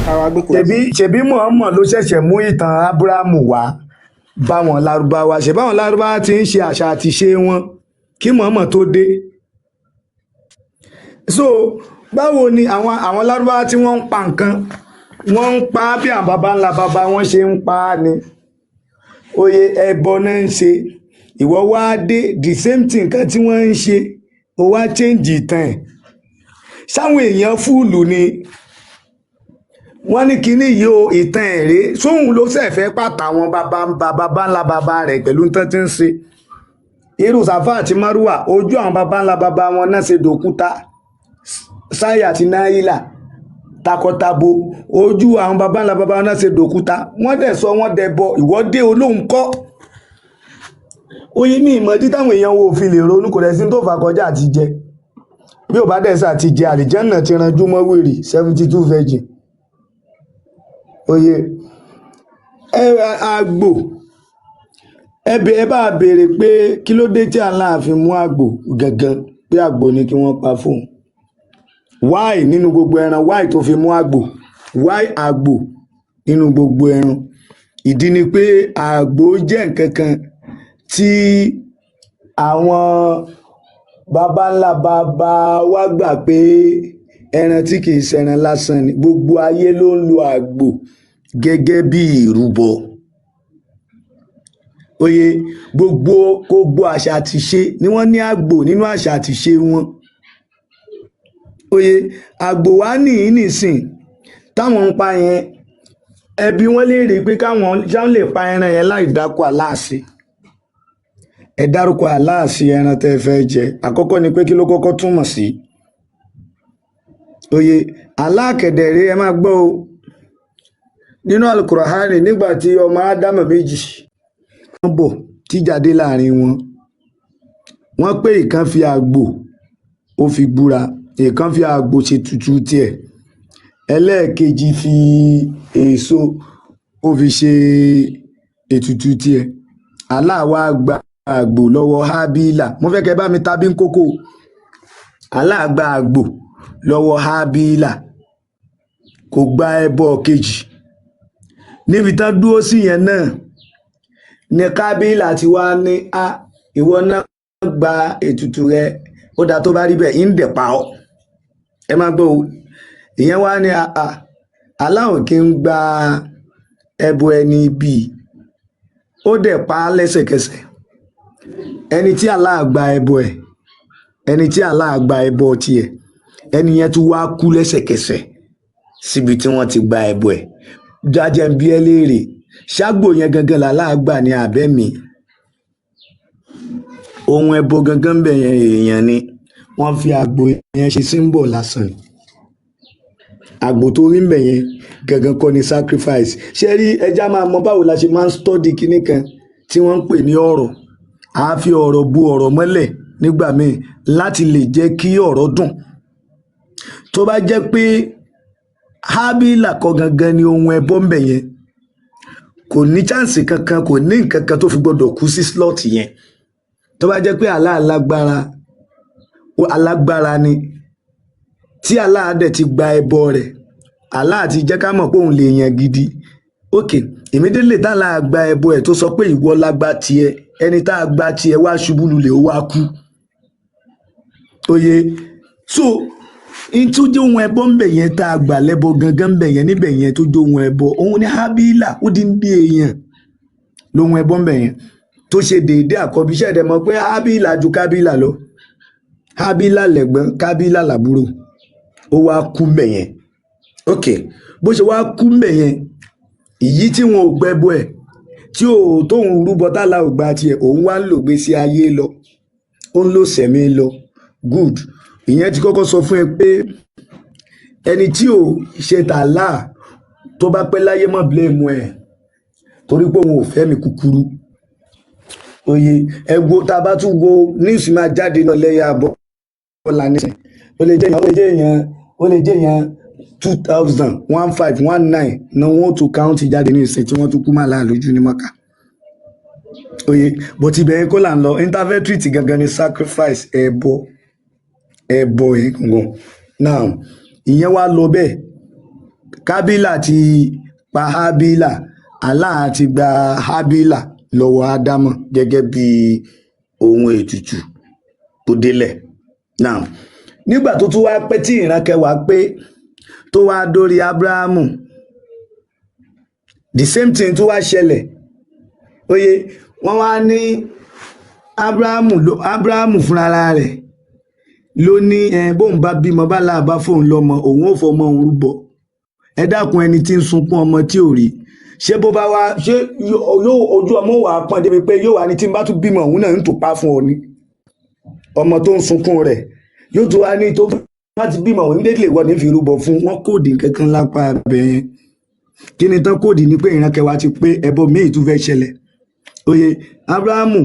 káwa gbé kura. ṣebí Muhammad ló ṣẹ̀ṣẹ̀ mú ìtàn Ábúráhámù wá báwọn lárúbáwá ṣe báwọn lárúbáwá ti ń ṣe àṣà àti ṣe wọn kí Muhammad tó dé. So báwo ni àwọn lárúbáwá tí wọ́n ń pa nǹkan wọ́n ń pa bí àwọn baba ńlá baba wọn ṣe ń pa á ni oyè ẹbọ náà ń ṣe ìwọ wá dé the same thing nǹkan tí wọ́n ń ṣe ó wá change ìtàn ẹ̀ sáwọn èèyàn fúùlù ni wọ́n ní kinní yìí o ìtàn ẹ̀rẹ́ sóhun ló ṣẹ̀fẹ́ pàtàwọn baba ńlá baba rẹ̀ pẹ̀lú nǹkan tí ń ṣe irú Sàfà àti Márùwà ojú àwọn baba ńlá baba wọn náà ṣe dòkúta Sáyà àti Náílà takọtabo ojú àwọn baba ńlá baba wọn náà ṣe dòkúta wọ́n dẹ̀ sọ wọ́n dẹ̀ bọ ìwọ́dé olóhùn kọ́ oyin ní ìmọ̀dí táwọn èèyàn wo fi lè ronú kò rẹ̀ sí tó fà kọjá àti jẹ bí ò bá dẹ̀ sà ti jẹ àlìjẹ́nà ti ranjú mọ́ wèrè 72 virgin oye àgbò ẹ bá béèrè pé kí ló dé tí Allah fi mú àgbò gangan pé àgbò ni kí wọ́n pa fóun why nínú gbogbo ẹran why tó fi mú àgbò why àgbò nínú gbogbo ẹran ìdí ni pé àgbò jẹ́ nǹkan kan tí àwọn baba ńlá baba wa gbà pé ẹran tí kì í ṣẹran lásán ni gbogbo ayé ló ń lo àgbò gẹ́gẹ́ bí ìrúbọ oye gbogbo àṣà àti ṣe ni wọ́n ní àgbò nínú àṣà àti ṣe wọn oye àgbò wa nìyí nìsín táwọn ń pa yẹn ẹbí wọn lè rí i pé káwọn lè pa ẹran yẹn láì dákọ aláàsì ẹ dárúkọ aláàsì ẹran tẹ́ fẹ́ jẹ àkọ́kọ́ ni pé kí ló kọ́kọ́ túmọ̀ sí oye aláàkẹdẹrẹ ẹ máa gbọ́ o nínú alukurahani nígbà tí ọmọ ádámù méjì wọ́n bọ̀ tíjáde láàrin wọ́n pé ìkan fi àgbò ó fi búra ìkan fi àgbò ṣe tutù tiẹ̀ ẹlẹ́ẹ̀kejì fi èso ó fi ṣe ètùtù tiẹ̀ Allah wá gba àgbò lọ́wọ́ Hábílà mo fẹ́ kẹ́ bá mi tàbí kókó Allah gba àgbò lọ́wọ́ Hábílà kò gba ẹbọ kejì níbi tán dúró sí yẹn náà ní Kábílà ti wá ní ìwọ náà gba ètùtù rẹ ó dáa tó bá rí bẹ́ẹ̀ ń dẹ̀ pa ọ́ ẹ má gbọ́ ìyẹn wá ní Allah kí ń gba ẹbọ ẹni bíi ó dẹ̀ pa á lẹ́sẹ̀kẹsẹ̀ ẹni tí Allah gba ẹbọ ẹ̀ ẹni tí Allah gba ẹbọ tiẹ̀ ẹni yẹn tún wá kú lẹ́sẹ̀kẹsẹ̀ síbi tí wọ́n ti gba ẹbọ ẹ̀ jájẹ́ ń bí ẹ léèrè ṣágbò yẹn gangan Allah gbà ní abẹ́mi ohun ẹbọ gangan ń bẹ̀ yẹn èèyàn ni wọ́n fi àgbò yẹn ṣe símbọ̀ lásán àgbò tó rí ń bẹ̀ yẹn gangan kọ́ ni sacrifice ṣe rí ẹja máa mọ báwo la ṣe máa ń study kinní kan tí wọ́n ń pè ní ọ̀rọ̀ a fi ọ̀rọ̀ bu ọ̀rọ̀ mọ́lẹ̀ nígbà míì láti lè jẹ́ kí ọ̀rọ̀ dùn tó bá jẹ́ pé Hábílà kọ́ gangan ni ohun ẹbọ ń bẹ̀ yẹn kò ní chance kankan kò ní nǹkan kan tó fi gbọdọ̀ kú sí slot yẹn tó bá jẹ́ pé alágbára ni tí Allah dẹ̀ ti gba ẹbọ rẹ̀ Allah ti jẹ́ ká mọ̀ pé òun lè yàn gidi ok immediately tá Allah gba ẹbọ ẹ̀ tó sọ pé ìwọ lágbá tiẹ̀ ẹni tá a gba tiẹ̀ wá ṣubú lulẹ̀ ó wá kú oye so in tó jẹ́ ohun ẹbọ ń bẹ̀ yẹn tá a gbà lẹ́bọ gangan ń bẹ̀ yẹn níbẹ̀ yẹn tó jẹ́ ohun ẹbọ òun ni Hábílà ó dín bí èèyàn lóhun ẹbọ ń bẹ̀ yẹn tó ṣe déédéé àkọ́bí iṣẹ́ rẹ̀ mọ̀ pé Hábílà ju Kábílà lọ Hábílà lẹ̀gbọ́n Kábílà làbúrò ó wá kú ń bẹ̀ yẹn ok bó ṣe wá kú ń bẹ̀ yẹn ìyí tí wọn ò gbẹ́bọ ẹ̀ tí tóun rúbọ tálà ò gba tiẹ̀ òun wá ń lò gbé sí ayé lọ ó ń lò sẹ̀mí lọ good ìyẹn ti kọ́kọ́ sọ fún ẹ pé ẹni tí ò ṣe tààlà tó bá pẹ́ láyé mọ́ blame ẹ̀ torí pé òun ò fẹ́ mi kúkúrú oye ẹgbó tá a bá tún wo news máa jáde lọ lẹ́yà bọ́ọ̀lá nísìn ó lè jẹ́ èèyàn 2000 1519 na wọ́n tún káùntì jáde ní ìsìn tí wọ́n tún kú máa láàlójú ní Mọ́kà oye bó ti bẹ̀rẹ̀ kó là ń lọ interventory ti gangan ni sacrifice ẹbọ ẹ̀gbọ́n now ìyẹn wá lọ bẹ́ẹ̀ kábílà ti pa hábílà Allah ti gba hábílà lọ́wọ́ ádámọ̀ gẹ́gẹ́ bí ohun ètùtù tó délẹ̀. Now nígbà tó tún wá pẹ́ tí ìran kẹwàá pé tó wá dórí Ábúráhámù, the same thing tó wá ṣẹlẹ̀. Oye, wọ́n wá ní Ábúráhámù fúnra rẹ̀ ló ní bóun bá bímọ bá láàbá fóun lọ́mọ òun ò fọmọ òun rúbọ. Ẹ dákun, ẹni tí ń sunkún ọmọ tí ò rí, ṣé bó bá wá ṣé ojú ọmọ wà á pọ́n débi pé yóò wá ní tí n bá tún bímọ òun náà ń tò pa fún ọ ní ọmọ tó ń sunkún rẹ̀ yóò tún wá ní tó bá ti bímọ òun dédé wọ́n ní fi rúbọ fún wọn. kóòdì kankan lápá abẹ yẹn. Kí ni tán kóòdì ni pé ìran kẹwàá ti pé ẹbọ míì tún fẹ́ ṣẹlẹ̀. Oye, Ábúráhámù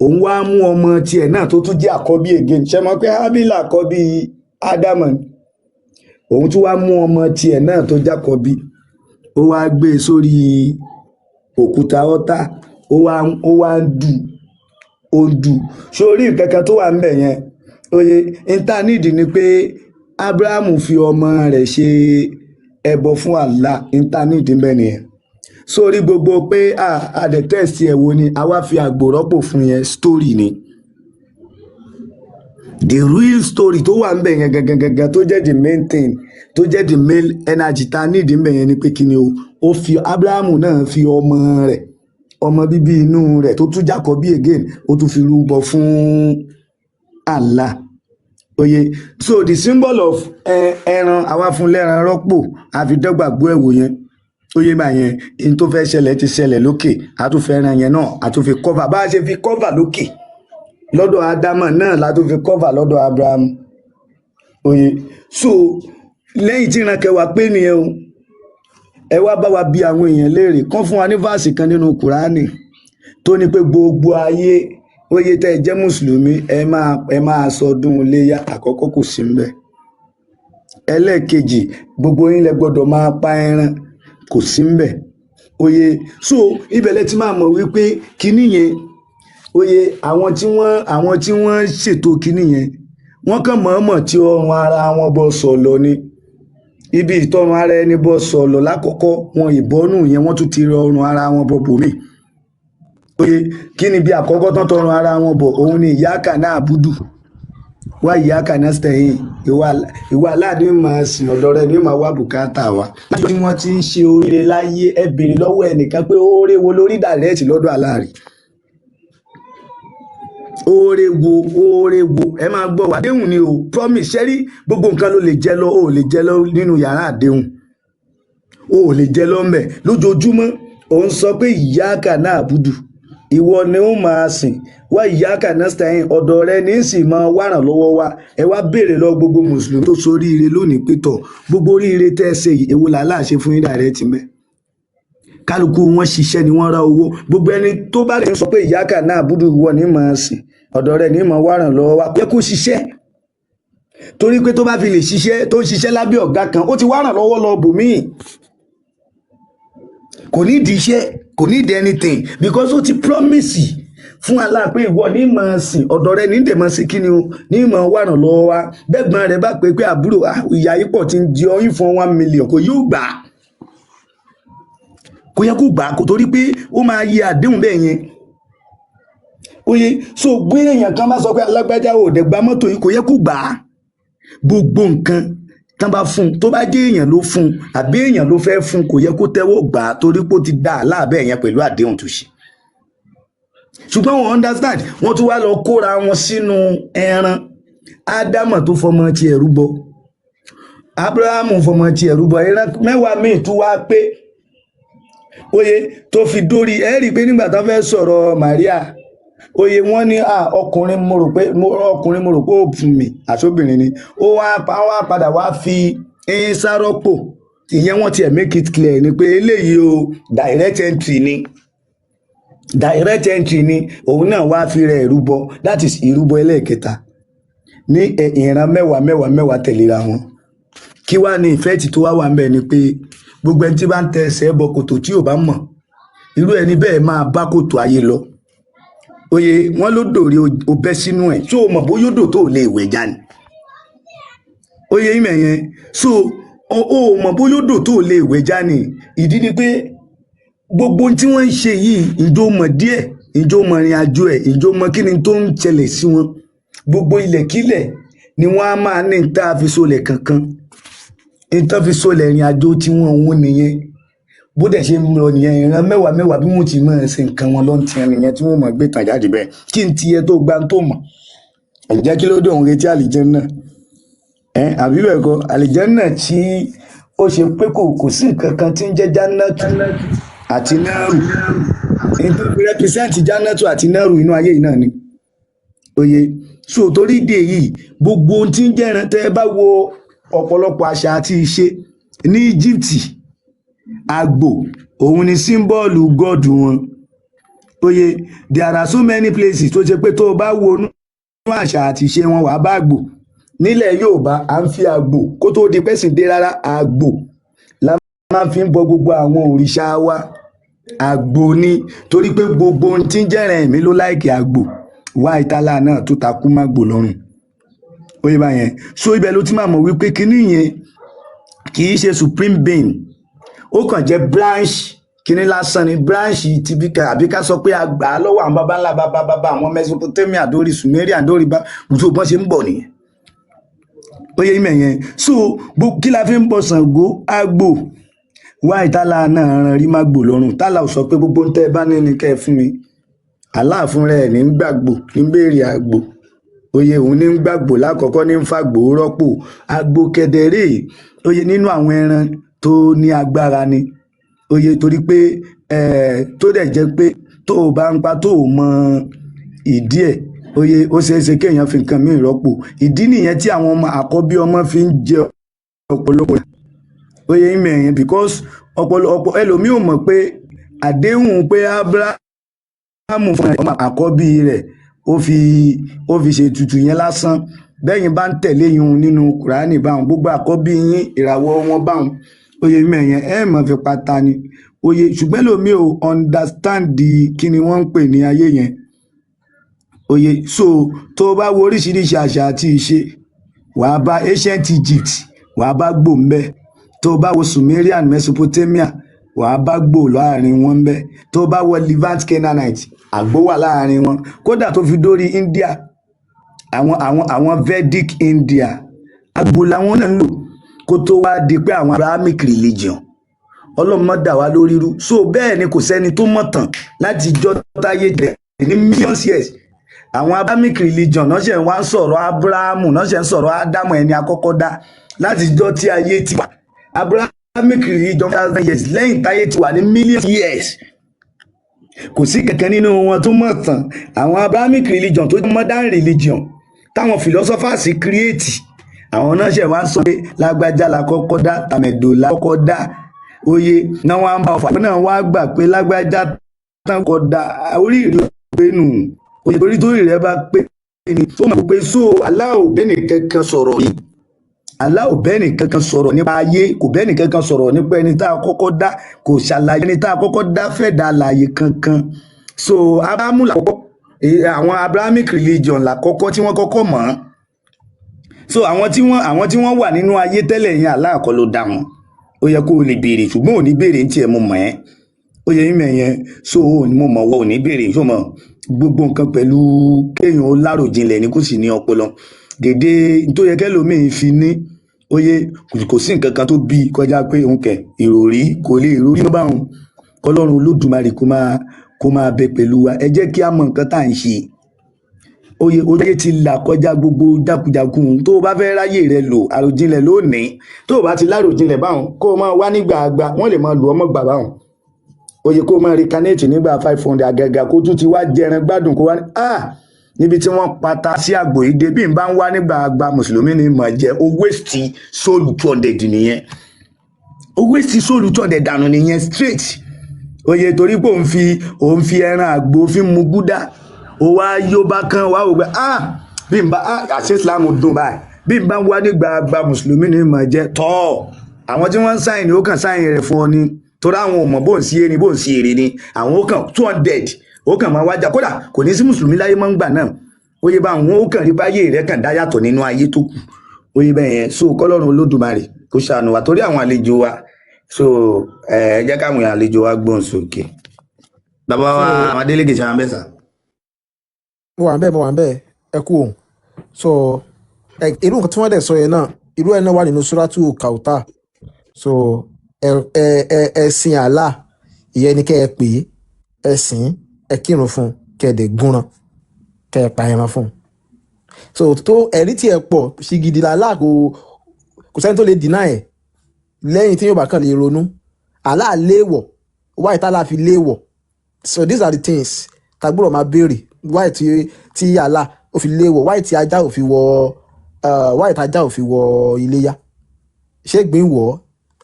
òun wá mú ọmọ tiẹ̀ náà tó tún jẹ́ àkọ́bí again. Ṣé mọ̀ pé hábílà àkọ́bí ádámọ̀, òun tún wá mú ọmọ tiẹ̀ náà tó jákọ́bí, ó wá gbé e sórí òkúta ọ̀tá, ó wá ń dù sórí nǹkan kan tó wà ń bẹ̀ yẹn. Oye, intanidi ni pé Ábúráhámù fi ọmọ rẹ̀ ṣe ẹbọ fún Allah, intanidi ń bẹ nìyẹn. Sórí gbogbo pé àdẹ̀tẹ̀sí ẹ̀ wo ni a wá fi àgbò rọ́pò fún yẹn, story ni. The real story tó wà ń bẹ̀ yẹn gangan tó jẹ́ the main thing, tó jẹ́ the main energy tá a nídìí ń bẹ̀ yẹn ni pé kí ni ó fi Ábúráhámù náà fi ọmọ rẹ̀, ọmọ bíbí inú rẹ̀ tó tún jákọ́bí again, ó tún fi rúbọ fún Allah. Oye, so the symbol of ẹran àwa fún lẹ́ran rọ́pò àfidọ́gbàgbọ́ ẹ̀wò yẹn. Oye bá yẹn, in tó fẹ́ ṣẹlẹ̀ ti ṣẹlẹ̀ lókè, a tún fẹ́ ẹran yẹn náà a tún fi cover bá a ṣe fi cover lókè lọ́dọ̀ ádámọ̀ náà la tún fi cover lọ́dọ̀ Ábúráhámù. Oye, so lẹ́yìn tí ìran kẹwàá pé nìyẹn o, ẹ wá bá wa bí àwọn èèyàn léèrè kán fún wa ní fáàsì kan nínú Kùránì tó ní pé gbogbo ayé, oye tẹ́ ẹ jẹ́ mùsùlùmí ẹ máa sọdún iléyá. Àkọ́kọ́ kò sí ńbẹ̀. Ẹlẹ́ẹ̀kejì, gbogbo yín lẹ gbọ́dọ̀ máa pa ẹran, kò sí ńbẹ̀. Oye, so ibẹ̀lẹ̀ tí máa mọ̀ wípé kinní yẹn, oye àwọn tí wọ́n ṣètò kinní yẹn wọ́n kàn mọ̀ọ́mọ̀ tí ọrùn ara wọn bọ́ sọ̀lọ̀ ni. Ibi ìtọ́run ara ẹni bọ́ sọ̀lọ̀ lákọ̀ọ́kọ́ wọn ìbọnú yẹn wọ́n tún ti rọ ọrùn ara wọn bọ̀ bòmí. Oye, kí ni bí àkọ́kọ́ tán tọrùn ara wọn bọ̀, òun ni ìyáàkà náà àbúdù wá ìyáàkà náà stẹ̀yìn, ìwà aláàdé máa sìn ọ̀dọ̀ rẹ̀ ní máa wá bùkátà wa. Láti tí wọ́n ti ń ṣe oríire láyé, ẹ béèrè lọ́wọ́ ẹnìkan pé oore wo lórí dàrẹ́ẹ̀tì lọ́dọ̀ aláàrí. Oore wo ẹ máa gbọ́ wà déhùn ni o, promise. Ṣẹ́rí gbogbo nǹkan ló lè jẹ́ lọ, o lè jẹ́ lọ nínú yàrá àdéhùn, o lè jẹ́ lọ ńbẹ̀ lójoojúmọ́. Òun sọ pé ìyáàkà náà àbúdù, ìwọ ni ó máa sìn, wá ìyáàkà náà stẹ̀yìn, ọ̀dọ̀ rẹ ní sì máa wárán lọ́wọ́ wa. Ẹ wá béèrè lọ gbogbo mùsùlùmí tó soríire lónìí pé tọ̀ gbogbo oríire tẹ́ ẹ ṣe yìí, èwo làálà ṣe fún yín dàrẹ́ẹ̀tì mẹ́. Kálukú wọn ṣiṣẹ́ ni wọ́n ra owó. Gbogbo ẹni tó bá lè sọ pé ìyáàkà náà àbúdù ìwọ ni máa sìn, ọ̀dọ̀ rẹ̀ ní máa wárán lọ́wọ́ wa, pé kó ṣiṣẹ́. Torí pé tó bá fi lè ṣiṣẹ́, tó ń ṣiṣẹ́ lábẹ́ ọ̀gá kan, ó ti wárán lọ́wọ́ lọ bòmíì. Kò ní ìdí iṣẹ́, kò ní ìdí anything, because ó ti promise fún Allah pé ìwọ ní máa sìn, ọ̀dọ̀ rẹ̀ ní dẹ̀ máa sí kíni o, ní máa wárán lọ́wọ́ wa. Bẹ́gbọ́n rẹ̀ bá pé àbúrò ìyá yìí pọ̀ ti ń di ọyún fún 1 million, kò yóò gbà á. Kò yẹ kó gbà á, kò torí pé ó máa yẹ àdéhùn bẹ́ẹ̀ yẹn. Oye, so gbé èèyàn kan bá sọ pé alágbájá ò dẹ̀ gba mọ́tò yìí, kò yẹ kó gbà á. Gbogbo nǹkan tán bá fún tó bá jẹ́ èèyàn ló fún àbí èèyàn ló fẹ́ fún, kò yẹ kó tẹ́wọ́ gbà á torí pé ó ti dá láàbẹ̀ yẹn pẹ̀lú àdéhùn tó ṣe. Ṣùgbọ́n wọ́n understand, wọ́n tún wá lọ kóra wọn sínú ẹran. Ádámọ̀ tó fọmọ ti ẹ̀rú bọ, Ábúráhámù fọmọ ti ẹ̀rú bọ, ẹran mẹ́wàá míì tún wá pé. Oye, tó fi dórí ẹ rí i pé nígbà tó fẹ́ sọ̀rọ̀ Màríà, oye wọ́n ní ọkùnrin mo rò pé ó fún mi àṣọbìnrin ni, ó wá padà wá fi Ìsá rọ́pò. Ìyẹn wọ́n ti make it clear ni pé eléyìí o direct entry ni òun náà wá fi rẹ̀ ìrúbọ, that is ìrúbọ ẹlẹ́ẹ̀kẹta ní ìran mẹ́wàá tẹ̀léra wọn. Kí wá ní ìfẹ́ẹ̀tì tó wá wà ń bẹ̀ ni pé gbogbo ẹni tí bá ń tẹ ẹsẹ̀ bọ kòtò tí ò bá mọ̀, irú ẹni bẹ́ẹ̀ máa bá kòtò ayé lọ. Oye, wọ́n ló dòrí o bẹ́ sínú ẹ̀, tó o mọ̀ bóyá odò tó lè wẹ̀ já ni. Oye ìmẹ̀ yẹn, so ó mọ̀ bóyá odò tó lè wẹ̀ já ni. Ìdí ni pé gbogbo tí wọ́n ń ṣe yìí ìjọ mọ̀ díẹ̀, ìjọ mọ̀ ìrìn àjò ẹ̀, ìjọ mọ̀ kí ni tó ń ṣẹlẹ̀ sí wọn. Gbogbo ilẹ̀kílẹ̀ ni wọ́n á máa ní ìta fi solẹ̀ kankan, ìta fi solẹ̀ ìrìn àjò tí wọ́n òun nìyẹn. Bó dẹ̀ ṣe ń lọ nìyẹn, ìran mẹ́wàá mẹ́wàá bí wọ́n ti máa ṣe nǹkan wọn ló ń tiẹ̀ nìyẹn tí wọ́n mọ̀ gbé tàn jáde bẹ́ẹ̀. Kí n tiẹ̀ tó gbá tó mọ̀, ǹjẹ́ kí ló dé òun retí àlìjẹ́nnà? Àbí bẹ́ẹ̀ kọ́, àlìjẹ́nnà tí ó ṣe pé kò sí nǹkan kan tí ń jẹ́ jannatu àti náàrù. Nítorí rẹpísẹ́ǹtì jannatu àti náàrù inú ayé yìí náà ni. Oye, so torí ìdí èyí, gbogbo ohun tí ń jẹ́ ẹran tẹ́ ẹ bá wo ọ̀pọ̀lọpọ̀ àṣà àti ìṣe ní Íjíbítì, àgbò òun ni símbọ́ọ̀lù gọ́ọ̀dù wọn. Oye, there are so many places tó ṣe pé tó o bá wo inú àṣà àti ìṣe wọn wàá bá àgbò. Nílẹ̀ Yorùbá à ń fi àgbò kó tó di pẹ́sìn dé rárá, àgbò la máa fi ń bọ gbogbo àwọn òrìṣà wa. Àgbò ni, torí pé gbogbo ohun tí ń jẹ́rìn ẹ̀mí ló láìkì àgbò. Wá ìtàlá náà tó takú má gbò lọ́rùn. Oye báyẹn, so ibẹ̀ ló ti máa mọ̀ wípé kíní yẹn kì í ṣe supreme being, ó kàn jẹ́ branch kíní lásán ni, branch ti bí ká àbí ká sọ pé àgbà lọ́wọ́ àwọn baba ńlá baba àwọn Mesopotamia dórí Sumeria dórí bá gbogbo bọ́n ṣe ń bọ̀ nìyẹn. Oye ìmẹ̀ yẹn, so kí la fi ń bọ Ṣàngó? Àgbò. Wá ìtàlá náà ràn rí má gbò lọ́rùn. Tálà ò sọ pé gbogbo ń tẹ́ bá ní ni kẹ́ ẹ fún mi. Allah fún rẹ̀ ní gbàgbò ní béèrè àgbò. Oye, òun ní gbàgbò lákọ̀ọ́kọ́ ní ń fàgbò rọ́pò. Àgbò kẹ̀dẹ̀rẹ́, oye, nínú àwọn ẹran tó ní agbára ni. Oye, torí pé tó dẹ̀ jẹ́ pé tó o bá ń pa tó o mọ ìdí ẹ̀, oye, ó ṣeéṣe kéèyàn fi nǹkan míì rọ́pò. Ìdí nìyẹn tí àwọn ọmọ àkọ́bí ọmọ fi ń jẹ ọ̀pọ̀lọpọ̀. Oye ìmẹ̀ yẹn, because ọ̀pọ̀lọpọ̀ ẹlòmíì ò mọ̀ pé àdéhùn pé Ábúráhámù fún ọmọ àkọ́bí rẹ̀ ó fi ṣe ètùtù yẹn lásán. Bẹ́yìn bá ń tẹ̀lé yun nínú Kùránì báwọn, gbogbo àkọ́bí yín ìràwọ̀ wọn báwọn. Oye ìmẹ̀ yẹn ẹ mọ̀ fi pata ni. Oye, ṣùgbọ́n ẹlòmíì ò understand kí ni wọ́n ń pè ní ayé yẹn. Oye, so tó bá wo oríṣiríṣi àṣà àti ìṣe, wàá bá ancient Egypt, wàá bá gbò ń bẹ. Tó bá wo Sumerian Mesopotamia, wàá bá gbò láàrin wọn ń bẹ. Tó bá wo Levant Canaanite, àgbò wà láàrin wọn. Kódà tó fi dórí India, àwọn Vedic India, àgbò làwọn náà ń lò kó tó wá di pé àwọn Abrahamic religion ọlọ́mọ dà wá lórí rú. So bẹ́ẹ̀ ni kò sẹ́ni tó mọ̀ tán láti jọ́ táyé jẹ́ ní millions years. Àwọn Abrahamic religion náà ṣe wá ń sọ̀rọ̀ Abrahamu, náà ṣe ń sọ̀rọ̀ Ádámù ẹni àkọ́kọ́ dá láti jọ́ tí ayé ti wà. Abrahamic religion 1,000 years lẹ́yìn táyé ti wà ní millions years. Kò sí kankan nínú wọn tó mọ̀ tán. Àwọn Abrahamic religion tó jẹ́ modern religion táwọn philosophers create, àwọn náà ṣe wá ń sọ pé lágbájá la kọ́kọ́ dá, tàmẹ̀dò la kọ́kọ́ dá. Oye, náà wá ń bá ọ̀fà náà wá gbà pé lágbájá tán kọ́ dá orí ìrẹ́ pé nù. Oye, torí tó ìrẹ́ bá pé ni tó mọ̀ pé so Allah ò bẹ́ẹ̀ nìkankan sọ̀rọ̀ yìí. Allah ò bẹ́ẹ̀ nìkankan sọ̀rọ̀ nípa ayé, kò bẹ́ẹ̀ nìkankan sọ̀rọ̀ nípa ẹni tá a kọ́kọ́ dá, kò ṣàlàyé ẹni tá a kọ́kọ́ dá fẹ́ dá àlàyé kankan. So Abrahamu làkọ́kọ́, àwọn Abrahamic religion làkọ́kọ́ tí wọ́n kọ́kọ́ mọ̀. So àwọn tí wọ́n wà nínú ayé tẹ́lẹ̀ yẹn Allah kọ́ ló dá wọn. Ó yẹ kó o lè béèrè, ṣùgbọ́n ò ní béèrè ní tiẹ̀ mo mọ̀ ẹ́. Ó yẹ ìmẹ̀ yẹn, so mo mọ̀ wọ́n ò ní béèrè, so mọ̀ gbogbo nǹkan pẹ̀lú kéèyàn ó láròjinlẹ̀ ní kò sì ní ọpọlọ. Dèdè tó yẹ kẹ́lòmíì fi ní, oye, kò sí nǹkan kan tó bí kọjá pé òun kẹ̀ ìròrí kò lè ìròrí bá òun. Kọ́lọ́run Olódùmarè kó máa bẹ pẹ̀lú wa. Ẹ jẹ́ kí a mọ nǹkan tá à ń ṣe. Oye, oye ti là kọjá gbogbo jákujàkun. Tó o bá fẹ́ ráyè rẹ lò àròjinlẹ̀ lónìí, tó o bá ti láròjinlẹ̀ báwọn, kó o máa wá nígbà àgbà, wọ́n lè máa lù ọmọ gbà báwọn. Oye, kó o máa reincarnate nígbà 500 àgàgà kó tún ti wá jẹran gbádùn kó wá ní níbi tí wọ́n pata sí àgbò ìdè bí n bá ń wá nígbà àgbà mùsùlùmí ni mà jẹ́ ó waste sóòlù 200 nìyẹn. Ó waste sóòlù 200 dànù nìyẹn straight. Oye, torí pé òun fi ẹran àgbò fi mu gúdà. Ó wá yóò bá kan wá wò pé bí n bá àṣẹ Islam dùn báyìí, bí n bá ń wá nígbà àgbà mùsùlùmí ni mà jẹ́ tọ́. Àwọn tí wọ́n ń sáyìn ni ó kàn sáyìn rẹ̀ fún ọ ni, torí àwọn ò mọ̀ bó ń sí èrè bó ń sí èrè ni. Àwọn ó kàn 200 ó kàn máa wájà, kódà kò ní sí mùsùlùmí láyé mọ́ ń gbà náà. Oye bá àwọn ó kàn rí báyé rẹ̀ kàn dá yàtọ̀ nínú ayé tó kù. Oye bẹ́ẹ̀ yẹn, so kọ́lọ́run Olódùmarè kó ṣàánú wa torí àwọn àlejò wa so ẹ jẹ́ káwọn àlejò wa gbóhùn sókè bàbá wa àwọn Adélékè ṣe àwọn bẹ́ẹ̀ sà. mo wà ń bẹ́ẹ̀ ẹ kú òun so irú nǹkan tí wọ́n dẹ̀ sọ yẹn náà irú ẹ̀ náà wà nínú Suratu Kauta so ẹ̀sìn Allah ìyẹn ni kẹ́ ẹ pè é ẹ̀sìn ẹ kírun fún kẹ́ ẹ dẹ̀ gúnran kẹ́ ẹ pa ẹran fún so tó ẹ̀rí tí ẹ pọ̀ sí gidi Allah kò sẹ́ni tó lè dínà ẹ̀ lẹ́yìn tí yóò bá kàn lè ronú Allah léèwọ̀ wáyé tá a fi léèwọ̀ so these are the things tagbọ́dọ̀ máa béèrè wáyé tí Allah ó fi léèwọ̀ wáyé tí ajá ò fi wọ wáyé tí ajá ò fi wọ iléyá ṣé gbìn wọ̀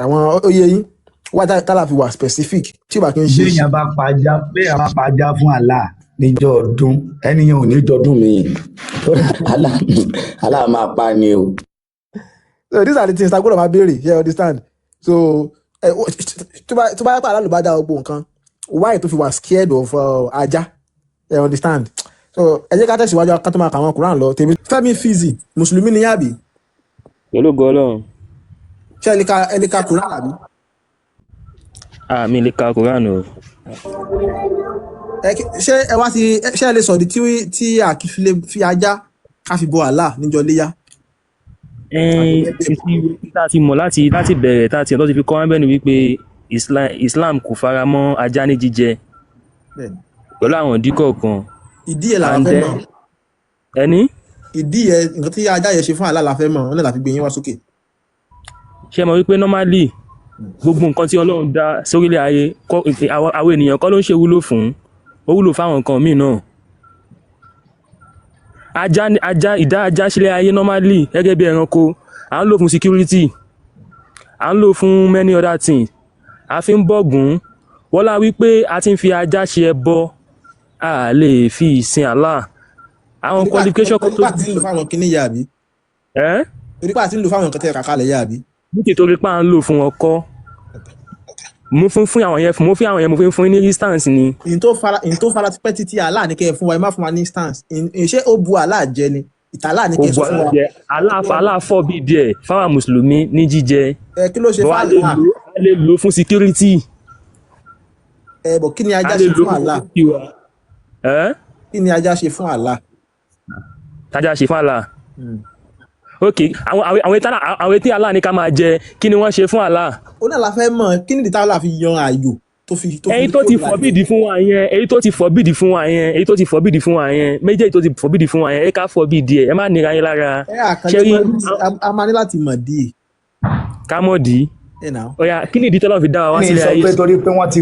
àwọn oyè yín wáyé tá a fi wà specific tí ó bá kí n ṣe. béèyàn bá pajá fún Allah níjọ́ ọdún ẹnìyàn ò ní jọdún mi Allah máa pa ni o. So these are the things tagbọ́dọ̀ máa béèrè you understand so tó bá yẹ pé Allah ló bá dá gbogbo nǹkan why tó fi wà scared of ajá you understand so ẹ jẹ́ ká tẹ̀síwájú ká tó máa kà àwọn Quran lọ tèmi Fẹ́mi Fizi mùsùlùmí ni yàbí. pẹ̀lú gọ́ọ̀lọ́run. ṣé ẹni ka Quran àbí. mi lè ka Quran o. ṣé ẹ wá sí ṣé ẹ lè sọ̀dí tí a kì í fi ajá ká fi bọ Allah níjọ́ léyà. tá a ti mọ̀ láti bẹ̀rẹ̀ tá a ti fi kọ́ wọn bẹ́ẹ̀ ni wípé Islam kò fara mọ́ ajá ní jíjẹ pẹ̀lú àwọn ìdí kọ̀ọ̀kan. ìdí ẹ̀ làwọn fẹ́ mọ̀. ẹni. ìdí ẹ̀ nǹkan tí ajá yẹn ṣe fún Allah la fẹ́ mọ̀ ọ́n náà la fi gbé yín wá sókè. ṣé mo wípé normally gbogbo nǹkan tí Ọlọ́run dá sórílẹ̀ ayé àwọn ènìyàn kọ́ ló ń ṣe wúlò fún ó wúlò fáwọn nǹkan míì náà. ìdá ajá sílẹ̀ ayé normally gẹ́gẹ́ bí ẹranko à ń lò fún security à ń lò fún many other things a fi ń bọ̀gùn wọ́lá wípé a ti ń fi ajá ṣe ẹbọ a lè fi ìsìn Allah àwọn qualification kan tó torí pàtí ń lò fáwọn kíní yà bí. torí pàtí ń lò fáwọn nǹkan tẹ́ kàkà lẹ̀ yà bí. nítorí pé à ń lò fún ọkọ mo fún àwọn yẹn mo fi àwọn yẹn mo fi ń fún ní instance ni. ìyìn tó fara tipẹ́ títí Allah ní kẹ́ ẹ fún wa ẹ má fún wa ní instance ṣé ó bu Allah jẹ ni ìtàlá ní kẹ́ ẹ sọ fún wa. Allah fọ́ bí díẹ̀ fáwọn mùsùlùmí ní jíjẹ. kí ló ṣe fún Allah. a lè lò fún security. bọ̀ kí ni ajá ṣe fún Allah. kí ni ajá ṣe fún Allah. tájá ṣe fún Allah. ok àwọn etí Allah ní ká máa jẹ kí ni wọ́n ṣe fún Allah. ó náà la fẹ́ mọ̀ kí ni ìdí Allah fi yan ààyò tó fi. èyí tó ti forbid fún wa yẹn èyí tó ti forbid fún wa yẹn méjèèjì tó ti forbid fún wa yẹn ẹ ká forbid ẹ má nira yín lára. a máa ní láti mọ̀ díẹ̀. ká mọ̀ dí. ọ̀yà kí ni ìdí tọ́lọ́ fi dá wa wá sílẹ̀ ayé. ní sọ pé torí pé wọ́n ti.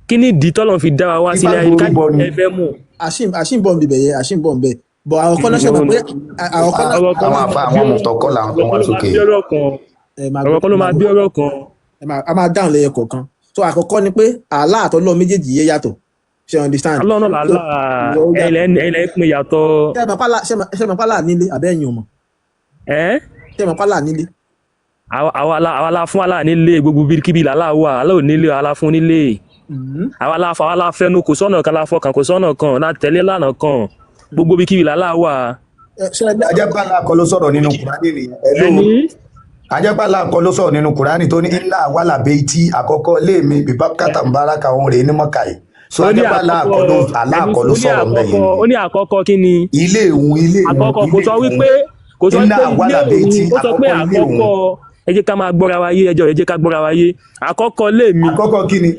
kí ni ìdí tọ́lọ́ fi dá wa wá sílẹ̀ ayé ká ẹ fẹ́ mọ̀. àṣìǹbọ̀ ń bibẹ̀ yẹ àṣìǹbọ̀ ń bẹ̀ bọ̀ àwọn kọ́nà ṣe mọ̀ pé àwọn àfa àwọn mọ̀tọ́kọ́ làwọn tó wá sókè. ọ̀rọ̀ kan ló máa bí ọ̀rọ̀ kan. a máa dáhùn lẹ́yẹ kọ̀ọ̀kan so àkọ́kọ́ ni pé Allah àtọ́lọ́ méjèèjì yé yàtọ̀ ṣe understand. Allah náà làlá ẹlẹ́ pín yàtọ̀. ṣe mọ̀ pálá nílé àbẹ́yìn ọmọ. ṣe mọ̀ pálá nílé. àwa la fún Allah nílé gbogbo bíríkíbi làlá wà Allah ò nílé àwa la fún nílé. àwa la fẹ́nu kò sọ́nà kan la fọkàn kò sọ́nà kan la tẹ̀lé lánàá kan gbogbo bíríkíbi làlá wà. ajẹ́pàlà kọ́ ló sọ̀rọ̀ nínú Kùránì nìyẹn. ajẹ́pàlà kọ́ ló sọ̀rọ̀ nínú Kùránì tó ní ilá wàlà bẹ́ẹ̀tì àkọ́kọ́ léèmí bíbá kàtà ń bára ka òun rèé ní mọ́kà yìí. so ajẹ́pàlà àkọ́ ló sọ̀rọ̀ mẹ́yìn. ó ní àkọ́kọ́ kí ni. ilé ìhun àkọ́kọ́ kò sọ wípé ilé ìhun ó sọ pé àkọ́kọ́ ẹ jẹ́ ká máa gbọ́ra wa yé ẹ jẹ́ ká gbọ́ra wa yé àkọ́kọ́ léèmí. àkọ́kọ́ kí ni.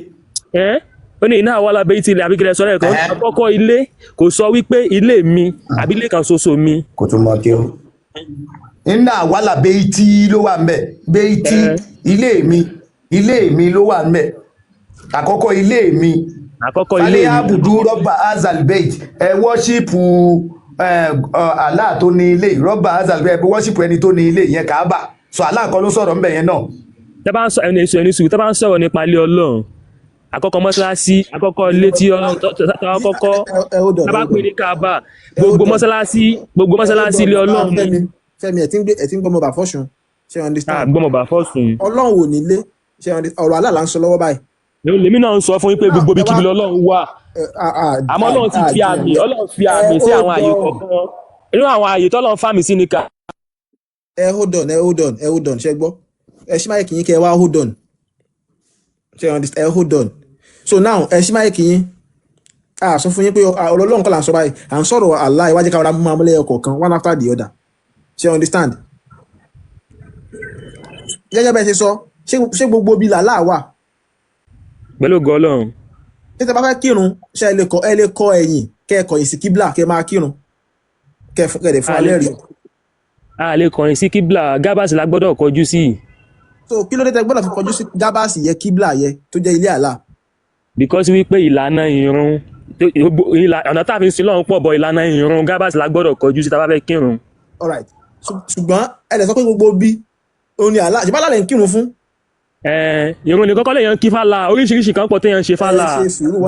ó ní iná àwọn alábẹ́ tí ilé àbíkẹ́lẹ́ sọ́rọ̀ ẹ̀kọ́ àkọ́kọ́ ilé kò sọ wípé ilé mi àbí ilé kan ṣoṣo mi. kò tún mọ kí o. iná àwàlà bẹ́ẹ̀tì ló wà ńbẹ̀ bẹ́ẹ̀tì ilé mi ló wà ńbẹ̀ àkọ́kọ́ ilé mi. àkọ́kọ́ ilé mi. alẹ́ abudu rọ́bà azal bait ẹ wọ́ṣípù Allah tó ní ilé rọ́bà azal bait ẹ wọ́ṣípù ẹni tó ní ilé yẹn Káàbà sọ Allah kan ló sọ̀rọ̀ ńbẹ̀ yẹn náà. tẹ́ bá ń sọ ẹni sùn tẹ́ bá ń sọ̀rọ̀ nípa ilé Ọlọ́run àkọ́kọ́ mọ́sálásí àkọ́kọ́ ilé tí àkọ́kọ́ tábà pè ní Káàbà gbogbo mọ́sálásí ilé Ọlọ́run. Fẹ́mi ẹ ti ń gbọmọ bà fọsùn ṣe understand. gbọmọ bà fọsùn. Ọlọ́run ò nílé ṣe ọ̀rọ̀ Allah là ń sọ lọ́wọ́ báyìí. lèmi náà ń sọ fún yín pé gbogbo ibikíbi Ọlọ́run wà àmọ́ Ọlọ́run ti fi àmì sí àwọn àyè kọ̀ọ̀kan inú àwọn àyè tọ́lọ́run fàmì sí ni ká. hold on ṣe gbọ́ ẹ ṣí máìkì yín kẹ́ ẹ wá hold on ṣe ẹ hold on so now ẹ ṣí máìkì yín sọ fún yín pé ọ̀rọ̀ Ọlọ́run kọ́ là ń sọ báyìí à ń sọ̀rọ̀ Allah ìwádìí káwọn amúmọ́ amúlẹ̀ ọkọ̀ kan one after the other ṣe understand gẹ́gẹ́ bẹ́ẹ̀ ṣe sọ ṣé gbogbo bí làlá wà pẹ̀lú ògo Ọlọ́run. ṣé tẹ bá fẹ́ kírun ṣé ẹ lè kọ ẹ̀yìn kẹ́ ẹ kọ̀yìn sí kíblà kẹ́ ẹ máa kírun kẹ́ ẹ dẹ̀ fún alẹ́ rí. a lè kọ̀yìn sí kíblà gábàsì la gbọ́dọ̀ kọjú sí. so kí ló dé tẹ gbọ́dọ̀ fi kọjú sí gábàsì yẹ kíblà yẹ tó jẹ́ ilé àlá. because wípé ìlànà ìrun ọ̀nà tá a fi ń sin Ọlọ́run pọ̀ bọ̀ ìlànà ìrun gábàsì la gbọ́dọ̀ kọjú sí tá a bá fẹ́ kírun. alright ṣùgbọ́n ẹ lè sọ pé gbogbo bí òun ni àlá ṣùgbọ́n àlá lè ń kírun fún. ìrun ní kọ́kọ́ lè yan kí fàlà oríṣiríṣi kan pọ̀ téèyàn ṣe fàlà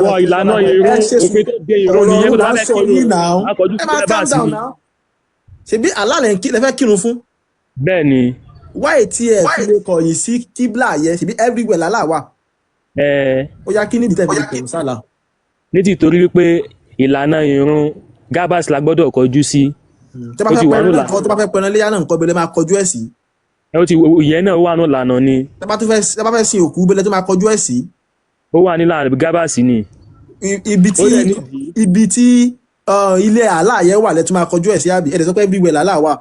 bọ̀ ìlànà ìrun òfin tó de ìrun nìyẹn tó fẹ́ kírun akọjú sí gábàsì ni. ṣebí àlá lè fẹ́ kírun fún. bẹ́ẹ̀ ni. wáyé tí ẹ fi lè kọ̀yìn sí kíblà yẹ ṣebí everywhere lálá wà. ó yá kí ní ìdítẹ́ fi lè kọ̀yìn sálà. ní ti torí wípé ìlànà ìrun gábàsì la gbọ́dọ̀ kọjú sí. tó bá fẹ́ pẹran léyà náà nǹkan bẹ̀rẹ̀ máa kọjú ẹ̀ sí. ìyẹn náà wà ní ìlànà ni. tó bá fẹ́ sin òkú bẹ̀rẹ̀ tó máa kọjú ẹ̀ sí. ó wà ní ìlànà gábàsì ni. ibi tí ilé àlá yẹ wà lẹ́tọ́ máa kọjú ẹ̀ sí àbí ẹ̀dẹ̀ sọ pé everywhere làlá wà.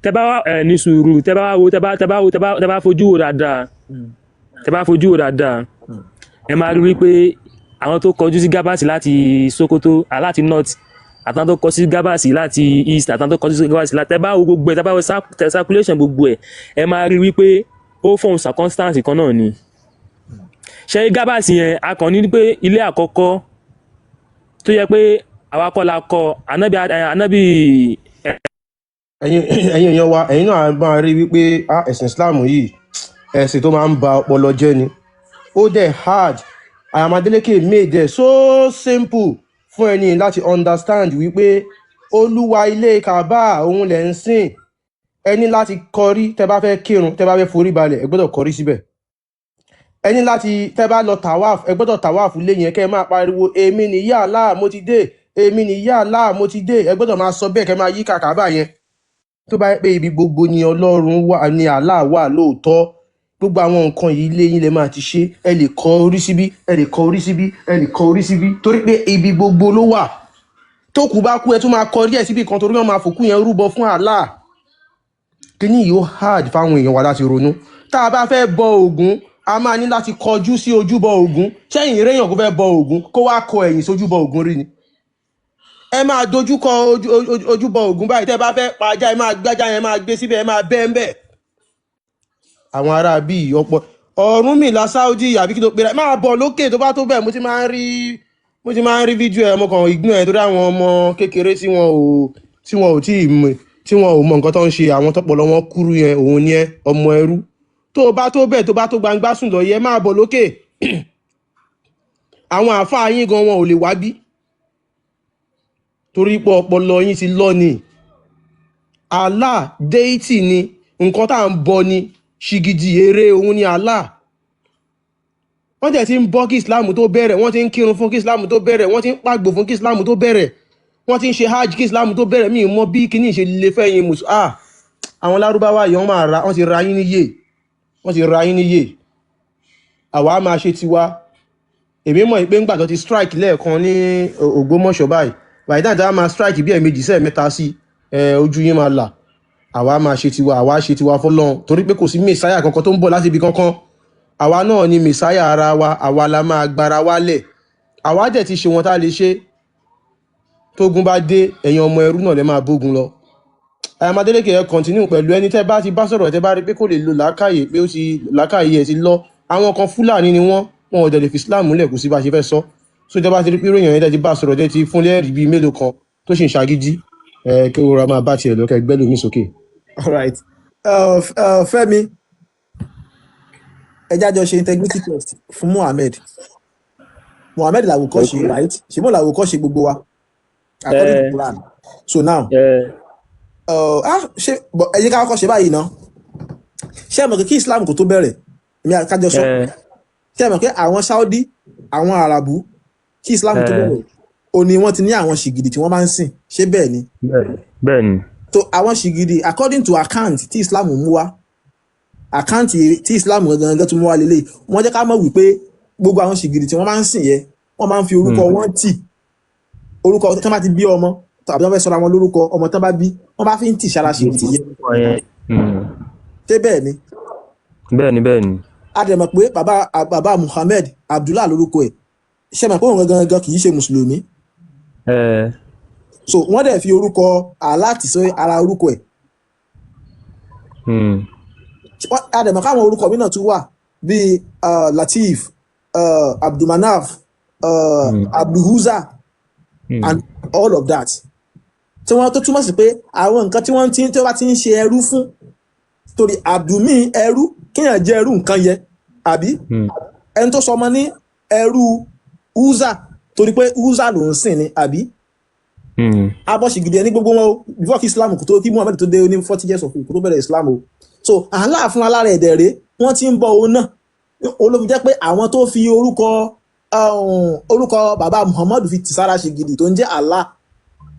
tẹ bá ní sùúrù tẹ bá fojú wò dáadáa ẹ máa rí wípé àwọn tó kọjú sí gábàsì láti Sokoto láti north àtàwọn tó kọjú sí gábàsì láti east àtàwọn tó kọjú sí gábàsì láti tẹ́bá wo gbogbo ẹ̀ tẹ́bá wo circulation gbogbo ẹ̀ ẹ máa rí wípé ó fọ́n circumstance kan náà ni. ṣe gábàsì yẹn a kàn ní pé ilé àkọ́kọ́ tó yẹ pé àwa kọ́ la kọ ànábì. ẹ̀yin èèyàn wa ẹ̀yin náà máa rí wípé ẹ̀sìn Islam yìí ẹ̀sìn tó máa ń ba ọpọlọ jẹ́ ni ó dẹ̀ hard. Ayamadéleke made it so simple fún ẹni láti understand wípé olúwa ilé Kaaba òun lẹ̀ ń sìn ẹni láti kọrí tẹ bá fẹ́ kírun tẹ bá fẹ́ forí balẹ̀ ẹ gbọ́dọ̀ kọrí síbẹ̀ ẹni láti tẹ bá lọ tawaf ẹ gbọ́dọ̀ tawaf lé yẹn kẹ́ máa pariwo èmi ni ya Allah mo ti dé èmi ni ya Allah mo ti dé ẹ gbọ́dọ̀ máa sọ bẹ́ẹ̀ kẹ́ máa yí Kaaba yẹn tó bá yẹ pé ibi gbogbo ni Ọlọ́run wà ní Allah wà lóòótọ́ gbogbo àwọn nǹkan yìí ilé yín lè máa ti ṣe ẹ lè kọ orí síbí ẹ lè kọ orí síbí ẹ lè kọ orí síbí torí pé ibi gbogbo ló wà tó kù bá kú ẹ tún máa kọ díẹ̀ síbí kan torí wọn máa fòkú yẹn rúbọ fún Allah kíní yìí ó hard fáwọn èèyàn wa láti ronú tá a bá fẹ́ bọ Ògún a máa ní láti kọjú sí ojúbọ Ògún sẹ́yìn ìrẹ́yàn kó fẹ́ bọ Ògún kó wá kọ ẹ̀yìn sójúbọ Ògún rí ni ẹ máa dojúkọ ojúbọ Ògún báyìí tẹ́ bá fẹ́ pa ajá ẹ máa gbájá yẹn máa gbé síbẹ̀ ẹ máa bẹ́ ń bẹ̀ àwọn ará bíi ọ̀pọ̀ Ọ̀rúnmìlà Saudi àbí kí ló pera máa bọ̀ lókè tó bá tó bẹ́ẹ̀ mo ti máa ń rí fídíò ẹ̀ mo kàn ignore ẹ̀ torí àwọn ọmọ kékeré tí wọn ò mọ nǹkan tó ń ṣe àwọn tọpọlọ wọn kúrú yẹn òun ni ẹ ọmọ ẹrú tó bá tó bẹ́ẹ̀ tó bá tó gbangba sùn lọ yẹ máa bọ̀ lókè àwọn àáfàá yín gan wọn ò lè wá bí torí pé ọpọlọ yín ti lọ ni Allah deity ni nǹkan tá à ń bọ ni ṣìgìdì eré òun ni Allah wọ́n tẹ̀ tí ń bọ́ kí Islam tó bẹ̀rẹ̀ wọ́n ti ń kírun fún kí Islam tó bẹ̀rẹ̀ wọ́n ti ń pàgbò fún kí Islam tó bẹ̀rẹ̀ wọ́n ti ń ṣe hajj kí Islam tó bẹ̀rẹ̀ míì mọ́ bí kíní ṣe lè fẹ́ yin àwọn lárúbáwá yìí wọ́n ti ra yín níyè àwa máa ṣe tiwa èmi mọ̀ pé ńgbà tó ti strike lẹ́ẹ̀kan ní Ògbómọ̀ṣọ́ báyìí báyìí dáadáa máa strike bí ẹ̀ẹ̀mejì sẹ́ẹ̀mẹ́ta sí ojú yín máa là àwa máa ṣe tiwa àwa ṣe tiwa fọ́lọ́run torí pé kò sí mẹ́sáyà kankan tó ń bọ̀ láti ibi kankan àwa náà ni mẹ́sáyà ara wa àwa la máa gbára wálẹ̀ àwa dẹ̀ ti ṣe wọn tá a lè ṣe tógun bá dé ẹ̀yin ọmọ ẹrú náà lè máa bógun lọ Ayamadéleke ẹ kọ́ntínú pẹ̀lú ẹni tẹ́ bá ti bá sọ̀rọ̀ tẹ́ bá rí pé kò lè lo làákàyè pé ó ti làákàyè ẹ̀ ti lọ àwọn kan Fúlàní ni wọn ò dẹ̀ lè fi Islam múlẹ̀ kù sí bá ṣe fẹ́ sọ so tẹ́ bá ti rí pé ròyìn yẹn tẹ́ ti bá sọ̀rọ̀ tẹ́ ti fún lẹ́rìí bíi mélòó kan tó sì ń ṣagídí kí ó ra máa bá tiẹ̀ lọ kẹ́ gbẹ́ lómi sókè. All right. Fẹ́mi ẹjá jọ ṣe integrity test fún Muhammed làwòkọ́ṣe right ṣe mọ́ làwòkọ́ṣe gbogbo wa according to Quran so now ẹ̀yẹ ká kọ́ ṣe báyìí ná ṣé ẹ mọ̀ kí Islam kò tó bẹ̀rẹ̀ èmi àkájọ sọ ṣé ẹ mọ̀ pé àwọn Saudi àwọn Arabu kí Islam tó bẹ̀rẹ̀ òní wọ́n ti ní àwọn ṣìgìdì tí wọ́n máa ń sìn ṣé bẹ́ẹ̀ ni. bẹ́ẹ̀ ni. So àwọn ṣìgìdì according to account tí Islam mú wá àkáǹtì tí Islam gangan tún mú wá lélẹ̀ wọ́n jẹ́ ká mọ̀ wípé gbogbo àwọn ṣìgìrì tí wọ́n máa ń sìn yẹ wọ́n máa ń fi orúkọ wọn tì orúkọ tí wọ́n bá ti bí ọmọ tàbí wọ́n fẹ́ sọra wọn lórúkọ ọmọ tí wọ́n bá bí wọ́n bá fi ń tì sára ṣìgìrì yẹ ṣé bẹ́ẹ̀ ni. bẹ́ẹ̀ni. a dẹ̀ mọ̀ pé bàbá Muhammed Abdullah lórúkọ ẹ̀ ṣe mọ̀ pé òun gangan kì í ṣe mùsùlùmí. So wọ́n dẹ̀ fi orúkọ aláàtì sí ara orúkọ ẹ̀. A dẹ̀ mọ̀ káwọn orúkọ mi náà tún wà bíi Latif, Abdulmanaf, Abdulhuza and all of that. Tí wọ́n tó túmọ̀ sí pé àwọn nǹkan tí wọ́n bá ti ń ṣe ẹrú fún torí Abdulmi ẹrú kéèyàn jẹ́ ẹrú nǹkan yẹ àbí ẹni tó sọmọ ní ẹrú Uza torí pé Uza ló ń sìn ni àbí abọ́ṣìgìdì ẹni gbogbo wọn o before kí Islam kò tó kí Muhammad tó dé ní 40 years of kò tó bẹ̀rẹ̀ Islam o so Allah fún alára ẹ̀dẹ̀ rẹ̀ wọ́n ti ń bọ òun náà olóbi jẹ́ pé àwọn tó fi orúkọ bàbá Muhammad fi tì sára ṣìgìdì tó ń jẹ́ Allah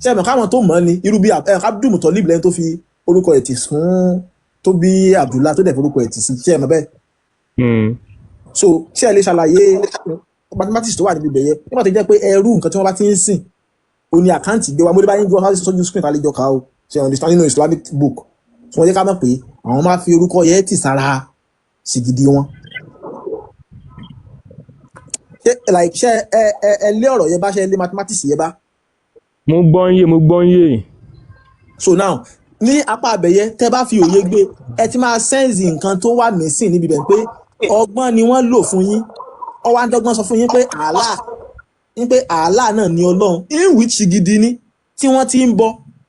ṣe ẹ̀mọ̀ káwọn tó mọ̀ ni irú bí Abdul Muttalib lẹ́ni tó fi orúkọ ẹ̀ tì fún tó bí Abdullah tó dẹ̀ forúkọ ẹ̀ tì sí ṣe ẹ̀mọ̀ bẹ́ẹ̀ so ṣe ẹ lè ṣàlàyé mathematics tó wà níbi ìbẹ̀yẹ nígbà tó jẹ́ pé ẹrú nǹkan tí wọ́n bá ti ń sìn ó ní àkáǹtì gbé wa mo lè bá yín gbé wọn láti sọ́jú screen àlejò ká o ṣe understand nínú Islamic book tí wọ́n jẹ́ ká mọ̀ pé àwọn máa fi orúkọ yẹ tì sára ṣìgìdì wọn. ṣe ẹ lé ọ̀rọ̀ yẹn bá ṣe lé mathematics yẹn bá. mo gbọ́ ń yé. So now ní apá abẹ̀yẹ tẹ́ bá fi òye gbé ẹ ti máa sẹ́ǹsì nǹkan tó wà missing níbi bẹ̀ pé ọgbọ́n ni wọ́n lò fún yín ọwọ́ àdọ́gbọ́n sọ fún yín pé Allah náà ni Ọlọ́run in which ṣìgìdì ni tí wọ́n ti ń bọ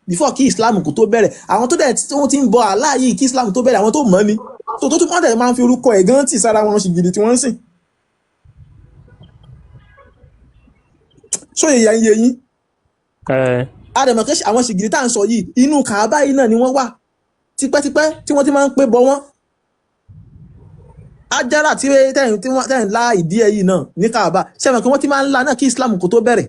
before kí Islam kò tó bẹ̀rẹ̀ àwọn tó dẹ̀ tí wọ́n ti ń bọ Allah yìí kí Islam tó bẹ̀rẹ̀ àwọn tó mọ̀ ni tó tún wọ́n dẹ̀ máa ń fi orúkọ ẹ̀ gan tì sára wọn ṣìgìdì tí wọ́n ń sìn. So èyí ń yé yín àdèmọ̀kẹ́ àwọn ṣìgìdì tá à ń sọ yìí inú Kàábà yìí náà ni wọ́n wà tipẹ́tipẹ́ tí wọ́n ti máa ń pé bọ wọ́n. Ajára tí tẹ́yìn lá ìdí ẹ̀ yìí náà ní Kàábà ṣẹ́wọ̀n kí wọ́n ti máa ń la náà kí Islam kò tó bẹ̀rẹ̀.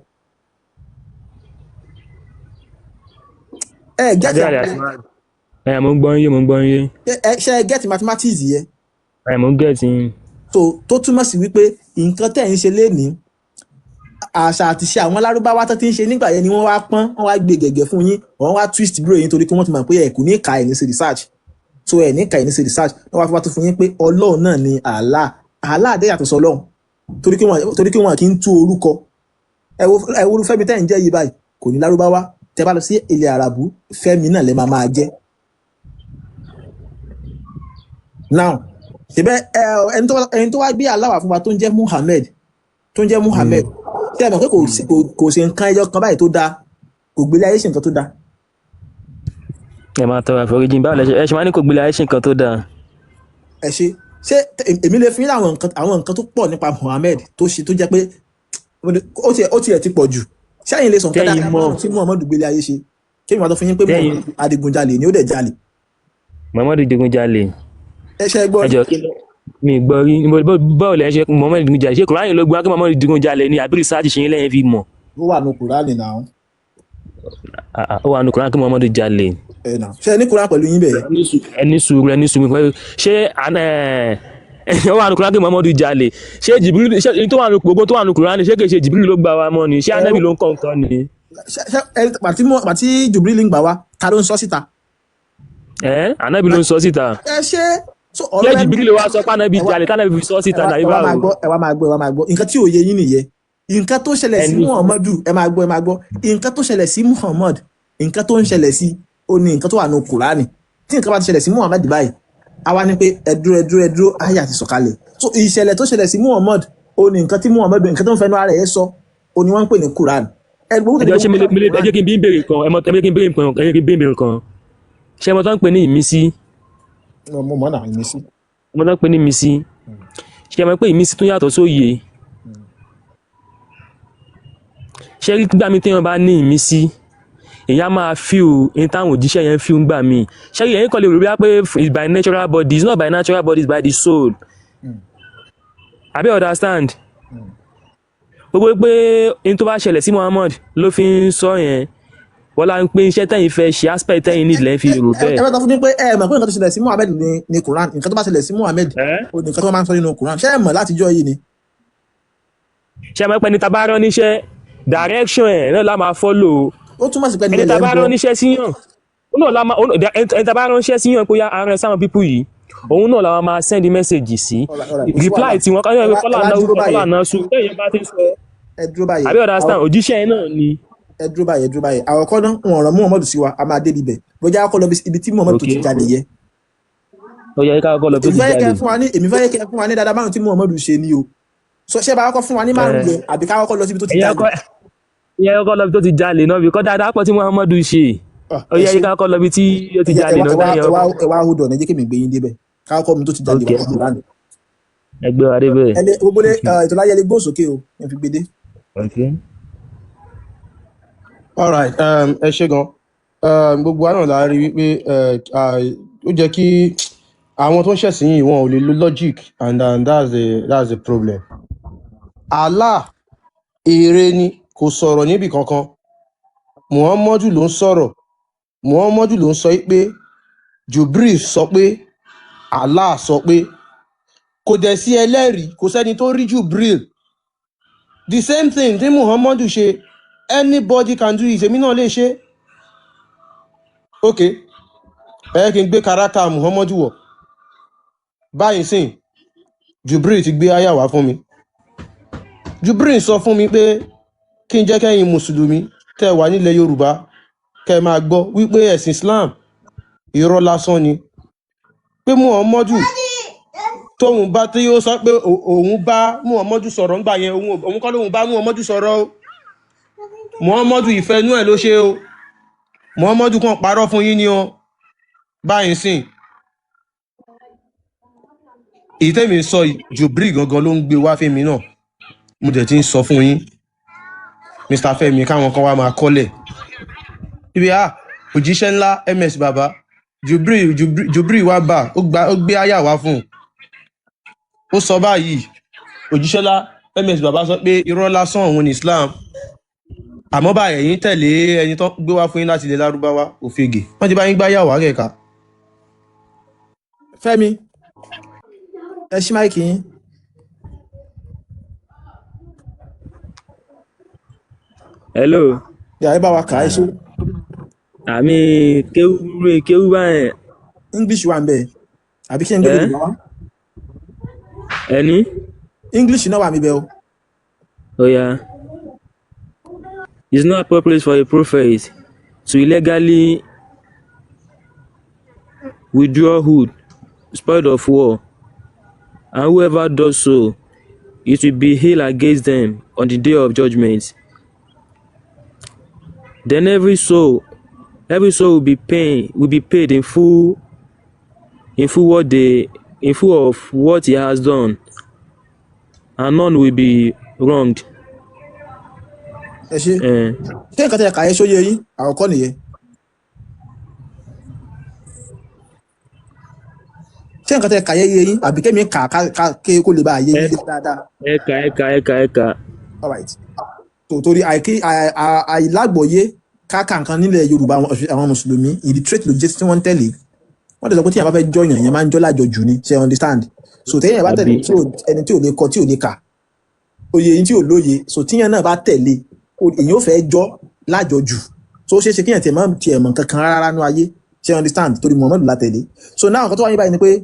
Mo gbọ́ yé. Ṣé ẹ gẹ́tì mathematics yẹ? Mo gẹ́tì. Tó túmọ̀ sí wípé nǹkan tẹ́ ń ṣe lénìí àṣà àti ṣe àwọn Lárúbáwá tó ti ń ṣe nígbà yẹn ni wọ́n wá pọ́n wọ́n wá gbé gẹ̀gẹ̀ fún yín wọ́n wá twist brain yín torí pé wọ́n ti mọ̀ pé ẹ̀ kò ní ka ẹ̀ ní ṣe research so ẹ̀ ní ka ẹ̀ ní ṣe research wọ́n wá fún yín pé Ọlọ́run náà ni Allah dé yàtọ̀ sọ Ọlọ́run torí kí wọ́n kì í tú orúkọ ẹ wo Fẹ́mi tẹ́ ń jẹ́ yìí báyìí kò ní Lárúbáwá tẹ́ bá lọ sí ilẹ̀ Àràbù Fẹ́mi náà lẹ máa jẹ́. Now ṣebẹ́ ẹni tó wá gbé Allah wá fún wa tó ń jẹ́ Muhammad tí a mọ̀ pé kò ṣe nǹkan ẹyọ kan báyìí tó dáa kò gbélé ayé ṣe nǹkan tó dáa. Ẹ máa tọrọ àforíjì báwo ẹ ṣe máa ní kò gbélé ayé ṣe nǹkan tó dáa. Ẹ ṣe èmi lè fi yín àwọn nǹkan tó pọ̀ nípa Muhammad tó ṣe tó jẹ́ pé ó tiẹ̀ ti pọ̀ jù ṣáàyìn lè sọ nǹkan dáadáa tí Muhammad gbélé ayé ṣe kí èmi máa tó fún yín pé adigunjalè ni ó dẹ̀ jalè. Muhammad digunjalè. Ẹ ṣe gbọ́ mi gbọ́ rí báwo lẹ́yìn ṣe Muhammad digunjalè ṣé Kùránì ló gbọ́ kí Muhammad digunjalè ni àbí research ṣe yín lẹ́yìn fi mọ̀. ó wà ní Kùránì náà. Ó wà ní Kùránì kí Muhammad jalè. Ṣé ẹ ní Kùránì pẹ̀lú yín bẹ́ẹ̀. ẹni sùúrù pẹ̀lú ṣé ó wà ní Kùránì kí Muhammad jalè ṣé Jibril ṣé tó wà ní gbogbo tó wà ní Kùránì ṣé kìí ṣe Jibril ló gbà wá mọ́ ni ṣé Ànábì ló ń kọ́ nǹkan ni. pàtí Jibril ń gbà wá ta ló ń sọ síta. Ànábì ló ń sọ síta. Ṣé Jibril wá sọ pé Ànábì jalè tánàbì fi sọ síta náà ibà o. ẹ wá máa gbọ́ nǹkan tí ò yé yín nìyẹn nǹkan tó ṣẹlẹ̀ sí Muhammadu ẹ máa gbọ́ nǹkan tó ṣẹlẹ̀ sí Muhammad nǹkan tó ń ṣẹlẹ̀ sí ó ní nǹkan tó wà ní Kùránì tí nǹkan bá ti ṣẹlẹ̀ sí Muhammad báyìí àwa ní pé ẹ dúró ayé àti sọ̀kalẹ̀ so ìṣẹ̀lẹ̀ tó ṣẹlẹ̀ sí Muhammad ó ní nǹkan tí Muhammad nǹkan tó ń fẹnu ara ẹ̀ sọ ó ní wọ́n ń pè ní Kùránì. ẹ jẹ́ kí n bí béèrè kan ṣé mo tó ń pè ní ìmísí. mo mọ̀ náà ìmísí. mo tó ń pè ní ìmísí ṣé ẹ mọ̀ pé ìmísí tó yàtọ̀ sóye ṣé rí gbà mí téèyàn bá ní ìmísí èyàn máa feel in táwọn òjíṣẹ́ yẹn feel gbà mí ṣé rí ẹ̀yin kan lè rò bí pé it's by natural body it's not by natural body it's by the soul àbí understand gbogbo pé in tó bá ṣẹlẹ̀ sí Muhammad ló fi ń sọ yẹn Bọ́lá ń pín iṣẹ́ tẹ́yìn fẹ́ ṣe aspect tẹ́yìn need lẹ́yìn fi rò ẹ bẹ́ẹ̀. bá tọ́ fún mi pé ẹ mọ̀ pé nǹkan tó ṣẹlẹ̀ sí Muhammed ní Quran, nǹkan tó bá ṣẹlẹ̀ sí Muhammed Ẹ́ ó ní nǹkan tó máa ń sọ nínú Quran, ṣé ẹ mọ̀ látijọ́ yìí ni? ṣé ẹ mọ̀ pé ẹni tá a bá rán níṣẹ́ direction ẹ̀ náà la máa follow. Ó túmọ̀ sí pé Ẹni nílẹ̀ tá a ń bá bọ̀. rán níṣẹ́ síyàn òun náà la máa ẹni tá a bá rán níṣẹ́ síyàn pé yá ara sáwọn people yìí òun náà la máa send message sí Alright, kò sí reply wàhálà. tí wọ́n kájọ́ ìwé kọ́là Ẹ wá náà dúró kọ́là báyìí. náà sùn tẹ́yìn bá ti sọ Ẹ dúró báyìí. àbí understand òjíṣẹ́ yẹn náà ni. Ẹ dúró báyìí. Àkọ́kọ́ náà wọn rán Muhammed sí wa, a máa dé ibẹ̀. Bóyá a kọ́ lọ ibi tí Muhammed tó ti Okay. jáde yẹ. Ó yẹ ká kọ́ lọ tó Èmi ti fẹ́ jáde. èmi fẹ́ kẹ́ fún wa ní dáadáa márùn tí Muhammed ṣe ni o. So ṣé bá kọ́ fún wa ní márùn yẹn àbí ká kọ́kọ́ lọ síbi tó ti jáde? ìyẹn kọ́ lọ bí tó ti jalè náà bí kọ́ dáadáa pọ̀ tí Muhammadu ṣe. Ó yẹ ká kọ́ lọ bí tí ó ti jalè náà tẹ́yìn ọkọ̀. Ẹ wá hold on, ẹ jẹ́ kí mi gbé yín débẹ̀. Ká kọ́ mi tó ti jáde Okay. wá Quran. Ẹgbẹ́ wa débẹ̀. Gbogbo ètò láyé lè gbó sókè o, ẹ fi gbé dé. Okay. all right ẹ ṣé gan gbogbo wa náà la rí wípé ó jẹ́ kí àwọn tó ń ṣẹ̀sìn yìí wọn ò lè lo logic and that's the problem. Allah èrè ni kò sọ̀rọ̀ níbì kankan. Muhammadu ló ń sọ̀rọ̀. Muhammadu ló ń sọ pé Jibril sọ pé Allah sọ pé kò dẹ̀ sí ẹlẹ́rìí, kò sẹ́ni tó rí Jibril. The same thing tí Muhammadu ṣe, anybody can do it, èmi náà lè ṣe. Ok, ẹ kí n gbé karata Muhammadu wọ̀. Báyìí sìn, Jibril ti gbé àyà wá fún mi. Jibril sọ fún mi pé kí n jẹ́ kẹ́yin Mùsùlùmí tẹ́ wà nílẹ̀ Yorùbá kẹ́ máa gbọ́ wípé ẹ̀sìn Islam irọ́ lásán ni. Pé Muhammadu tóun bá tí ó sọ pé òun bá Muhammadu sọ̀rọ̀ ńgbà yẹn òun kọ́ lóun bá Muhammadu sọ̀rọ̀ o. Muhammadu ìfẹ́ inú ẹ̀ ló ṣe o. Muhammadu kàn parọ́ fún yín ni o. Báyìí sìn. Èyí tẹ́mi sọ Jibril gangan ló ń gbé wá fẹ́mi náà. Mo dẹ̀ ti ń sọ fún yín. Mr. Fẹ́mi káwọn kan wá máa kọ́lẹ̀. Ibi òjíṣẹ́ ńlá MS bàbá. Jibril wá bá ó gbé àyà wá fún un. Ó sọ báyìí òjíṣẹ́ ńlá MS bàbá sọ pé irọ́ lásán òun ní Islam. Àmọ́ báyìí ẹ̀yin tẹ̀lé ẹni tó gbé wá fún yín láti ilẹ̀ Lárúbáwá òfegè. Wọ́n ti bá yín gbá yà wá kẹ̀ka. Fẹ́mi, ẹ ṣí máìkì yín. Hello. Yàrá bá wa kà á ṣe. Àmì kéwú báyẹn. English wà ń bẹ̀. Àbí kí n gbé Yorùbá wá? Ẹni. English náà wà mí bẹ̀ o. Oh yeah. It's not appropriate for a prophet to illegally withdraw hood, spoil of war, and whoever does so, it will be hailed against them on the day of judgment. Then every soul will be paid in full of what he has done, and none will be wronged. Ẹ ṣe. Ṣé nǹkan tẹ́ ẹ kà yẹ sóye yín? Àkọ́kọ́ nìyẹn. Ṣé nǹkan tẹ́ ẹ kà yẹ yín? Àbí kẹ́mi kà kó lè bá a yé yín dáadáa. Ẹ̀ka. All right. Torí àìlágbọ̀yé káàkà nǹkan nílẹ̀ Yorùbá àwọn Mùsùlùmí illiterate ló jẹ́ tí wọ́n ń tẹ̀lé. Wọ́n tẹ̀sán pé tí yàrá bá fẹ́ jọyàn yẹn máa ń jọ́ lájọjù ni, ṣe understand? So téèyàn bá tẹ̀lé ẹni tí ò lè kọ tí ò lè kà, oyè yín tí ò lóye, so tíyàn náà bá tẹ̀lé èyàn ò fẹ́ jọ́ lájọjù. So ó ṣeé ṣe kíyàn tiẹ̀ mọ̀ kankan rárá nínú ayé, ṣe understand? Torí Muhammadu la tẹ̀lé. So now nǹkan tó wà ní báyìí ni pé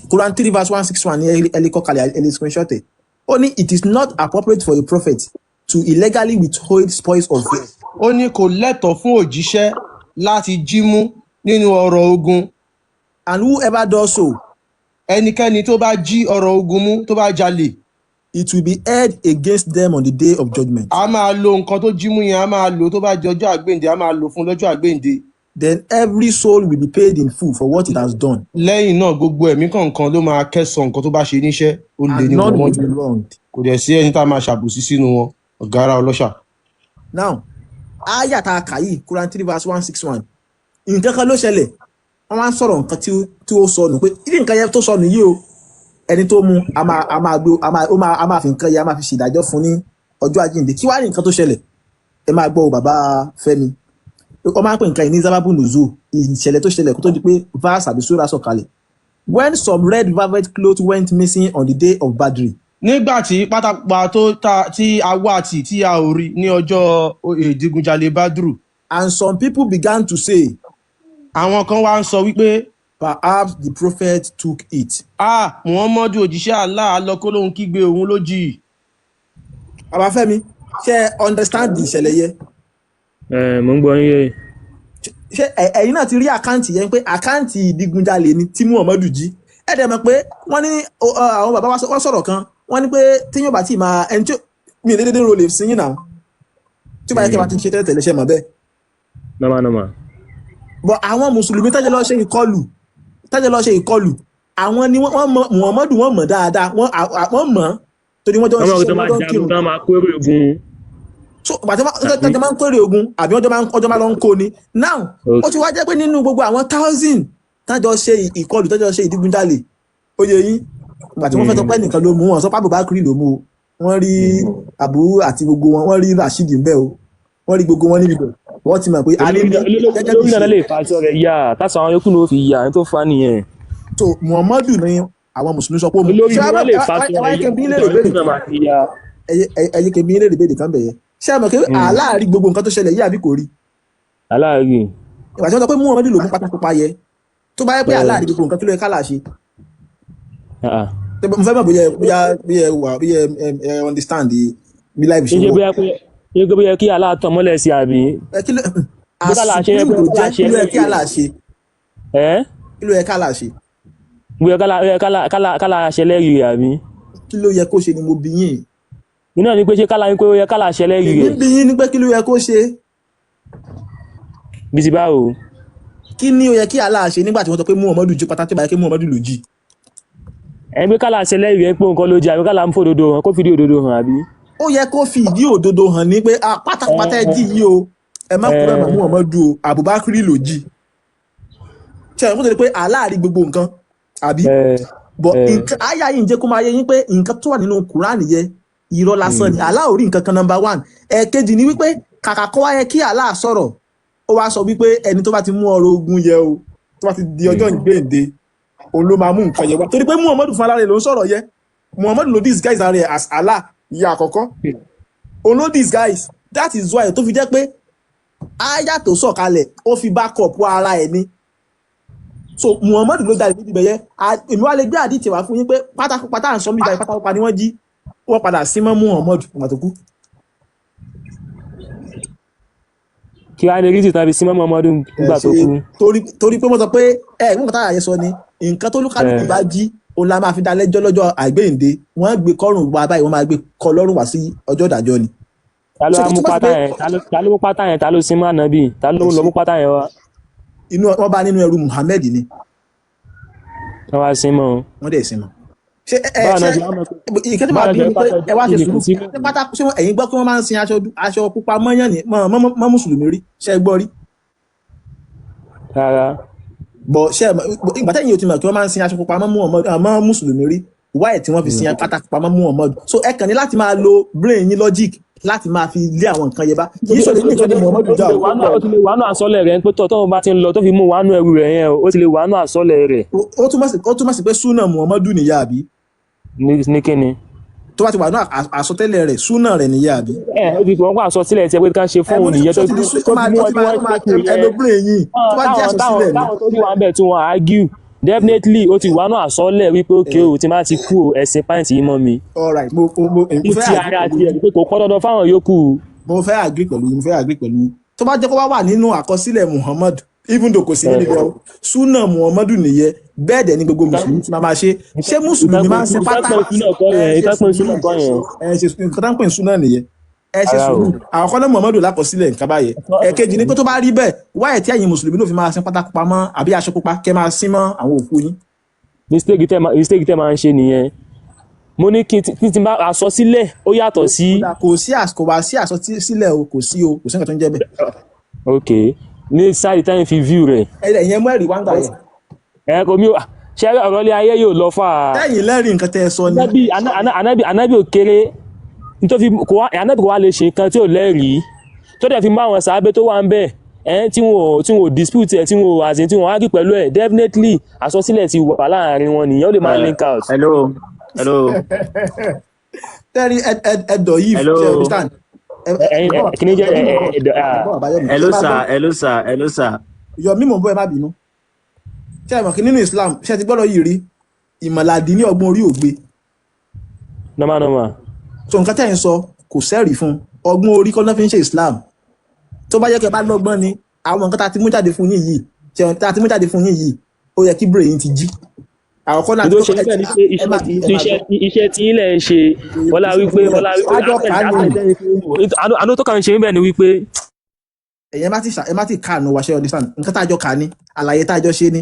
Quran 3 verse 161 ní ẹlẹ́kọ̀ọ́kalẹ̀ screenshot ẹ̀. Ó ní it is not appropriate for a prophet to illegally withhold spoils of war. Ó ní kò lẹ́tọ̀ọ́ fún òjíṣẹ́ láti jí mú nínú ọrọ̀ ogun. And whoever does so, ẹnikẹ́ni tó bá jí ọrọ̀ ogun mú tó bá jalè, it will be held against them on the day of judgment. a máa lo nǹkan tó jí mú yẹn, a máa lò tó bá di ọjọ́ àgbéǹde, a máa lò fún lọ́jọ́ àgbéǹde. Then every soul will be paid in full for what it has done. Lẹ́yìn náà gbogbo ẹ̀mí kọ̀ọ̀kan ló máa kẹ́san nǹkan tó bá ṣe níṣẹ́. Ó lè And ní none will Muhammadu. be wronged. Kò dẹ̀ sí ẹni tá a máa ṣàbòsí sínú wọn, ọ̀gára ọlọ́ṣà. Now, aya tá a kà yìí, Quran 3 verse 161. Nǹkan kan ló ṣẹlẹ̀. Wọ́n máa ń sọ̀rọ̀ nǹkan tí ó sọnù pé ibi nǹkan yẹn tó sọnù yìí o, ẹni tó mú a máa fi nǹkan yẹn a máa fi ṣèdájọ́ fún ní ọjọ́ àjíǹde. Kí wá ní nǹkan tó ṣẹlẹ̀? Ẹ máa gbọ́ o bàbá Fẹ́mi. wọ́n máa ń pè nǹkan ní sábàbù nùzú, ìṣẹ̀lẹ̀ tó ṣẹlẹ̀ kó tó di pé verse àbí sura sọ̀kalẹ̀. When some red velvet cloth went missing on the day of Badri. nígbà tí pátápá tí a wá tì tí a ò rí ní ọjọ́ ìdigunjalè Badru, And some people began to say, àwọn kan wá ń sọ wípé perhaps the prophet took it. Muhammadu òjíṣẹ́ Allah lọ kó lóhun kígbe òun ló jì. Babafẹ́mi, ṣé understand ìṣẹ̀lẹ̀ yẹn? Mo ń gbọ́ yín yé. Ṣé ẹ̀yin náà ti rí àkáǹtì yẹn pé àkáǹtì ìdigunjalè ni tí Muhammadu jí? Ẹ dẹ̀ mọ̀ pé wọ́n ní àwọn bàbá wa sọ̀rọ̀ kan, wọ́n ní pé téèyàn bá ti máa ẹni tí mi ò dédé ro lè sí yín náà. Tí ó bá yẹ kí wọ́n ti ṣe tẹ́lẹ̀ ṣe mọ̀ bẹ́ẹ̀. Normal. But àwọn mùsùlùmí tẹ́jẹ́ lọ ṣe ìkọlù, àwọn ni wọ́n mọ̀ Muhammadu, wọ́n mọ̀ dáadáa, wọ́n mọ̀ torí wọ́n jọ ń ṣiṣẹ́ wọ́n jọ ń kírun. Wọ́n máa kórè ogun. So bàtẹ́ máa ń kórè ogun àbí ọjọ́ máa lọ ń kó ni. Now ó ti wá jẹ́ pé nínú gbogbo àwọn 1000 tájọ ṣe ìkọlù, tájọ ṣe ìdigunjalè, ó yẹ yín bàtí wọ́n fẹ́ sọ pé nìkan ló mú wọn, sọ pé Abubakar ló mú o, wọ́n rí Abu àti gbogbo wọn, wọ́n rí Rashid ń bẹ o, wọ́n rí gbogbo wọn níbi bẹ̀, wọ́n ti mọ̀ pé olórí náà lè fa aṣọ rẹ̀ yá tásán àwọn yòókù ló fi yá tó fa nìyẹn. So Muhammadu ni àwọn mùsùlùmí sọ pé ó mú. Olórí náà lè fa aṣọ rẹ̀ yá tó máa fi yá. Ẹyẹ kẹbí ilé ìbéèrè kan bẹ̀yẹ ṣé ẹ mọ̀ pé aláàrí gbogbo nǹkan tó ṣẹlẹ̀ yìí àbí kò rí? Aláàrí. Ìgbà tí wọ́n sọ pé Muhammadu ló mú pátákópa yẹ tó bá yẹ pé aláàrí gbogbo nǹkan tó lè kálà ṣe. Mo fẹ́ mọ̀ bóyá ẹ understand bí láì ṣe wọ́. Ṣé bóyá kí aláàtọ̀ mọ́lẹ̀ sí àbí? Kí ló yẹ kí àlà ṣe? Kí ló yẹ kálà ṣe? Bóyá kálà ṣe lẹ́rìí rẹ̀ àbí? Kí ló yẹ kó ṣe ni mo bí yín? Iná ni pé ṣé kálà ń pé ó yẹ kálà ṣe lẹ́rìí rẹ̀? Bí yín ni pé kí ló yẹ kó ṣe? Bí ti báwo? Kí ni ó yẹ kí àlà ṣe nígbà tí wọ́n sọ pé Muhammadu jí pátá tí báyìí pé Muhammadu ló jí? Ẹni pé kálà ṣe lẹ́rìí rẹ̀ pé nǹkan ló jí àbí kálà ń fòdodo hàn kó fìdí òdodo hàn àbí? Ó yẹ kó fi ìdí òdodo hàn ní pé pátápátá ẹ jí yìí o, ẹ má kúrò ẹ̀mọ̀ Muhammadu o, Abubakar ló jí. Ṣé ẹ̀ mú tẹ́lẹ̀ pé aláàrí gbogbo nǹkan àbí? But nǹkan àyà yìí ń jẹ́ kó máa yé yín pé nǹkan tó wà nínú Kùránì yẹn irọ́ lásán ni. Allah ò rí nǹkan kan number 1. Ẹ̀kejì ni wípé kàkà kó wáyé kí Allah sọ̀rọ̀, ó wá sọ wípé ẹni tó bá ti mú ọrọ̀ ogun yẹ o, tó bá ti di ọjọ́ ìgbéǹde, òun ló máa mú nǹkan yẹ wá. Torí pé Muhammadu fún aláàrẹ ló ń sọ̀rọ̀ yẹ. Muhammadu ló disguise ara rẹ̀ as Allah ìyá àkọ́kọ́. Òun ló disguise. That is why tó fi jẹ́ pé àyà tó sọ̀kalẹ̀ ó fi back up ara ẹ̀ ni. So Muhammadu ló darí níbi bẹ̀yẹ. Èmi wá lè gbé àdìtì wá fún yín pé pátápátá à ń sọ mí ìgbà pátápátá ni wọ́n jí. Wọ́n padà sí mọ́ Muhammadu ìgbà tó kú. Kí wá ní rí tìtàn bí sí mọ́ Muhammadu nígbà tó kú? Torí pé wọ́n sọ pé nǹkan tá àyẹ sọ ni nǹkan tó lúkálùkù bá jí òun la máa fi dá lẹ́jọ́ lọ́jọ́ àgbéǹde, wọ́n gbé kọ́rùn wá báyìí, wọ́n máa gbé kọ lọ́rùn wá sí ọjọ́ ìdájọ́ ni. Ta ló mú pátá yẹn? Ta ló sin mọ́ ànábì? Ta ló lọ mú pátá yẹn wá? Wọ́n bá nínú ẹrú Muhammed ni. Wọ́n wá sin mọ́. Wọ́n dẹ̀ sin mọ́. Ṣé ìkẹ́ tí máa bí pé ẹ wá ṣe sùúrù ṣé pátá ṣé ẹ̀yin gbọ́ pé wọ́n máa ń sin aṣọ pupa mọ́yàn ní mọ́ mùsùlùmí rí ṣe gbọ́ rí? Rárá. Bọ̀ ṣe ìgbà tẹ́yìn yóò ti mọ̀ kí wọ́n máa ń sin aṣọ pupa mọ́ mùsùlùmí rí, wáyé tí wọ́n fi sin pátá pupa mọ́ Muhammad. So ẹ kàn ní láti máa lo brain yín logic láti máa fi lé àwọn nǹkan yẹn bá. Kì í ṣe ní ìtọ́jú Muhammad jà o. Ó ti lè wánú àsọlẹ̀ rẹ̀ pé tọ́tọ́ bá ti ń lọ tó fi mú wánú ẹrù rẹ̀ yẹn ó ti lè wánú àsọlẹ̀ rẹ̀. Ó túmọ̀ sí pé súnà Muhammadu nìyá àbí? Ní kíni? Tó bá ti wà ní àsọtẹ́lẹ̀ rẹ̀ súnà rẹ̀ nìyá àbí? Ó ti wọ́n pa àsọtílẹ̀ tí ẹ pé ká ṣe fún òun nìyẹn tó ti táwọn tó ti wà ń bẹ̀ tí wọ́n argue definitely ó ti wà náà àsọlẹ̀ wípé ókè o ti máa ti kú o ẹ̀sìn pàǹtì yìí mọ́ mi. Ní ti ara ti ẹ̀ pé kò kọ́ dandan fáwọn yòókù. Mo fẹ́ agree pẹ̀lú yín. Tó bá jẹ́ kó wà nínú àkọsílẹ̀ Muhammad even though kò sí nínú ìgbà súnà Muhammadu nìyẹn bẹ́ẹ̀ dẹ̀ ni gbogbo mùsùlùmí ti máa ṣe. Ṣé mùsùlùmí máa ń ṣe pátá? Nǹkan pè súnà nìyẹn. Ẹ ṣe sùúrù àwọn kọ́lẹ́ Muhammadu lákọsílẹ̀ nǹkan báyẹn. Ẹ̀kejì ni pé tó bá rí bẹ́ẹ̀ wáyé tí ẹ̀yin mùsùlùmí ló fi máa sin pátákó pamọ́ àbí aṣọ pupa kẹ́ máa sin mọ́ àwọn òkú yín. Mistake tẹ́ máa ń ṣe nìyẹn. Mo ní kí n ti bá aṣọ sílẹ̀ ó yàtọ̀ sí. Kò wá sí aṣọ sílẹ̀ o, kò sí nǹkan tó ń jẹ́ bẹ́ẹ̀. Ok ní sáàdì táyìn fi view rẹ̀. Ẹ̀yẹn mú ẹ̀rí wá ń gbà yẹn. Kò mí ṣe ọ̀rọ̀ ilé ayé yóò lọ fà. Tẹ́yìn lẹ́rìí nǹkan tẹ́ ẹ sọ ni. Ànábì ò kéré nítorí ànábì kò wá lè ṣe nǹkan tí ò lẹ́rìí tó dẹ̀ fi mú àwọn sàábé tó wà ń bẹ̀ tí wọn ò dispute ẹ̀ tí wọn ò àsìn tí wọn argue pẹ̀lú ẹ̀ definitely àsọsílẹ̀ ti wà láàrin wọn nìyẹn ó lè máa link out. Hello. tẹ́rí ẹ̀dọ̀ yìí Hello. ṣe understand. kí ni jẹ́ Hello sir. yọ mímọ̀ bọ́ ẹ má bínú. ṣé ẹ mọ̀ kí nínú Islam ṣé ẹ ti gbọ́dọ̀ yìí rí ìmọ̀ládì ní ọgbọ́n orí ògbé. normal. so nǹkan tẹ́ ẹ̀ ń sọ kò sẹ́rìí fún ọgbọ́n orí kọ́ náà fi ń ṣe Islam. tó bá yẹ kẹ́ bá lọ́gbọ́n ni àwọn nǹkan tá a ti mú jáde fún yín yìí ó yẹ kí brain ti jí. àkọ́kọ́ náà tó ṣe níbẹ̀ ni pé iṣẹ́ tí ilẹ̀ ń ṣe wọ́lá wípé àánú tó kàn ń ṣe níbẹ̀ ni wípé. ẹ̀yẹ́ má ti kàánú wa ṣe understand nǹkan tájọ́ kà ní àlàyé tájọ́ ṣe ní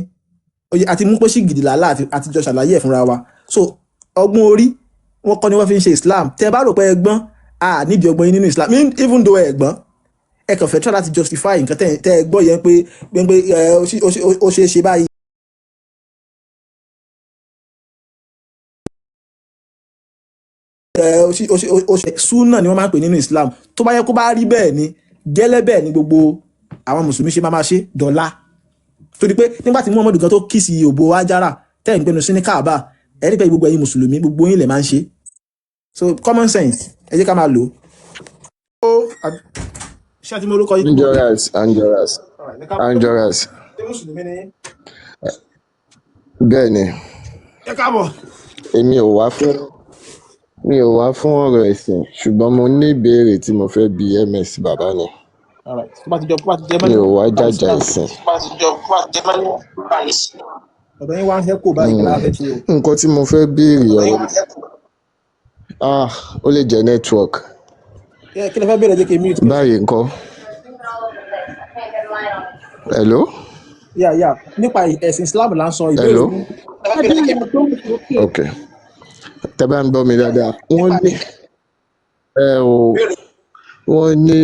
àti mú pósí gidi làálà àtijọ́ ṣàlàyé ẹ̀ fúnra wa. so ọgbọ́n orí wọn kọ́ ni wọ́n fi ń ṣe Islam tẹ́ bá rò pé ẹgbọ́n nídìí ọgbọ́n yín nínú Islam even though ẹgbọ́n ẹ kàn fẹ́ try láti justify nǹkan tẹ́ ẹ gbọ́ yẹn pé ó ṣeé ṣe báyìí. Súnà ni wọ́n máa ń pè nínú Islam tó bá yẹ kó bá rí bẹ́ẹ̀ ni gẹ́lẹ́ bẹ́ẹ̀ ni gbogbo àwọn mùsùlùmí ṣe máa ṣe dọ̀la torí pé nígbà tí Muhammadu gan tó kí sí òbò Hájárà tẹ́ ń gbẹnu sí ní Káàbà ẹni pé gbogbo ẹ̀yin mùsùlùmí gbogbo yín lè máa ń ṣe so common sense ẹ jẹ́ ká máa lò ó. ṣé àti mo orúkọ yìí. Anjoras. ṣé mùsùlùmí ni. Bẹ́ẹ̀ ni. ẹ káàbọ̀. Èmi ò wá fún ọ̀rọ̀ ẹ̀sìn ṣùgbọ́n mo ní ìbéèrè tí mo fẹ́ bi MS bàbá ni. Mi ò wá jàjà ẹ̀sìn. ọ̀dọ̀ yín wá ń hẹ́kò báyìí láàbẹ̀ tí o. Nǹkan tí mo fẹ́ béèrè ó lè jẹ́ network. kí lè fẹ́ béèrè jẹ́ kí n mute. Báyìí ńkọ́. Hello. nípa ẹ̀sìn Islam là ń sọ ìbéèrè. Hello. Okay. Tẹ́ bá ń gbọ́ mi dáadáa wọ́n ní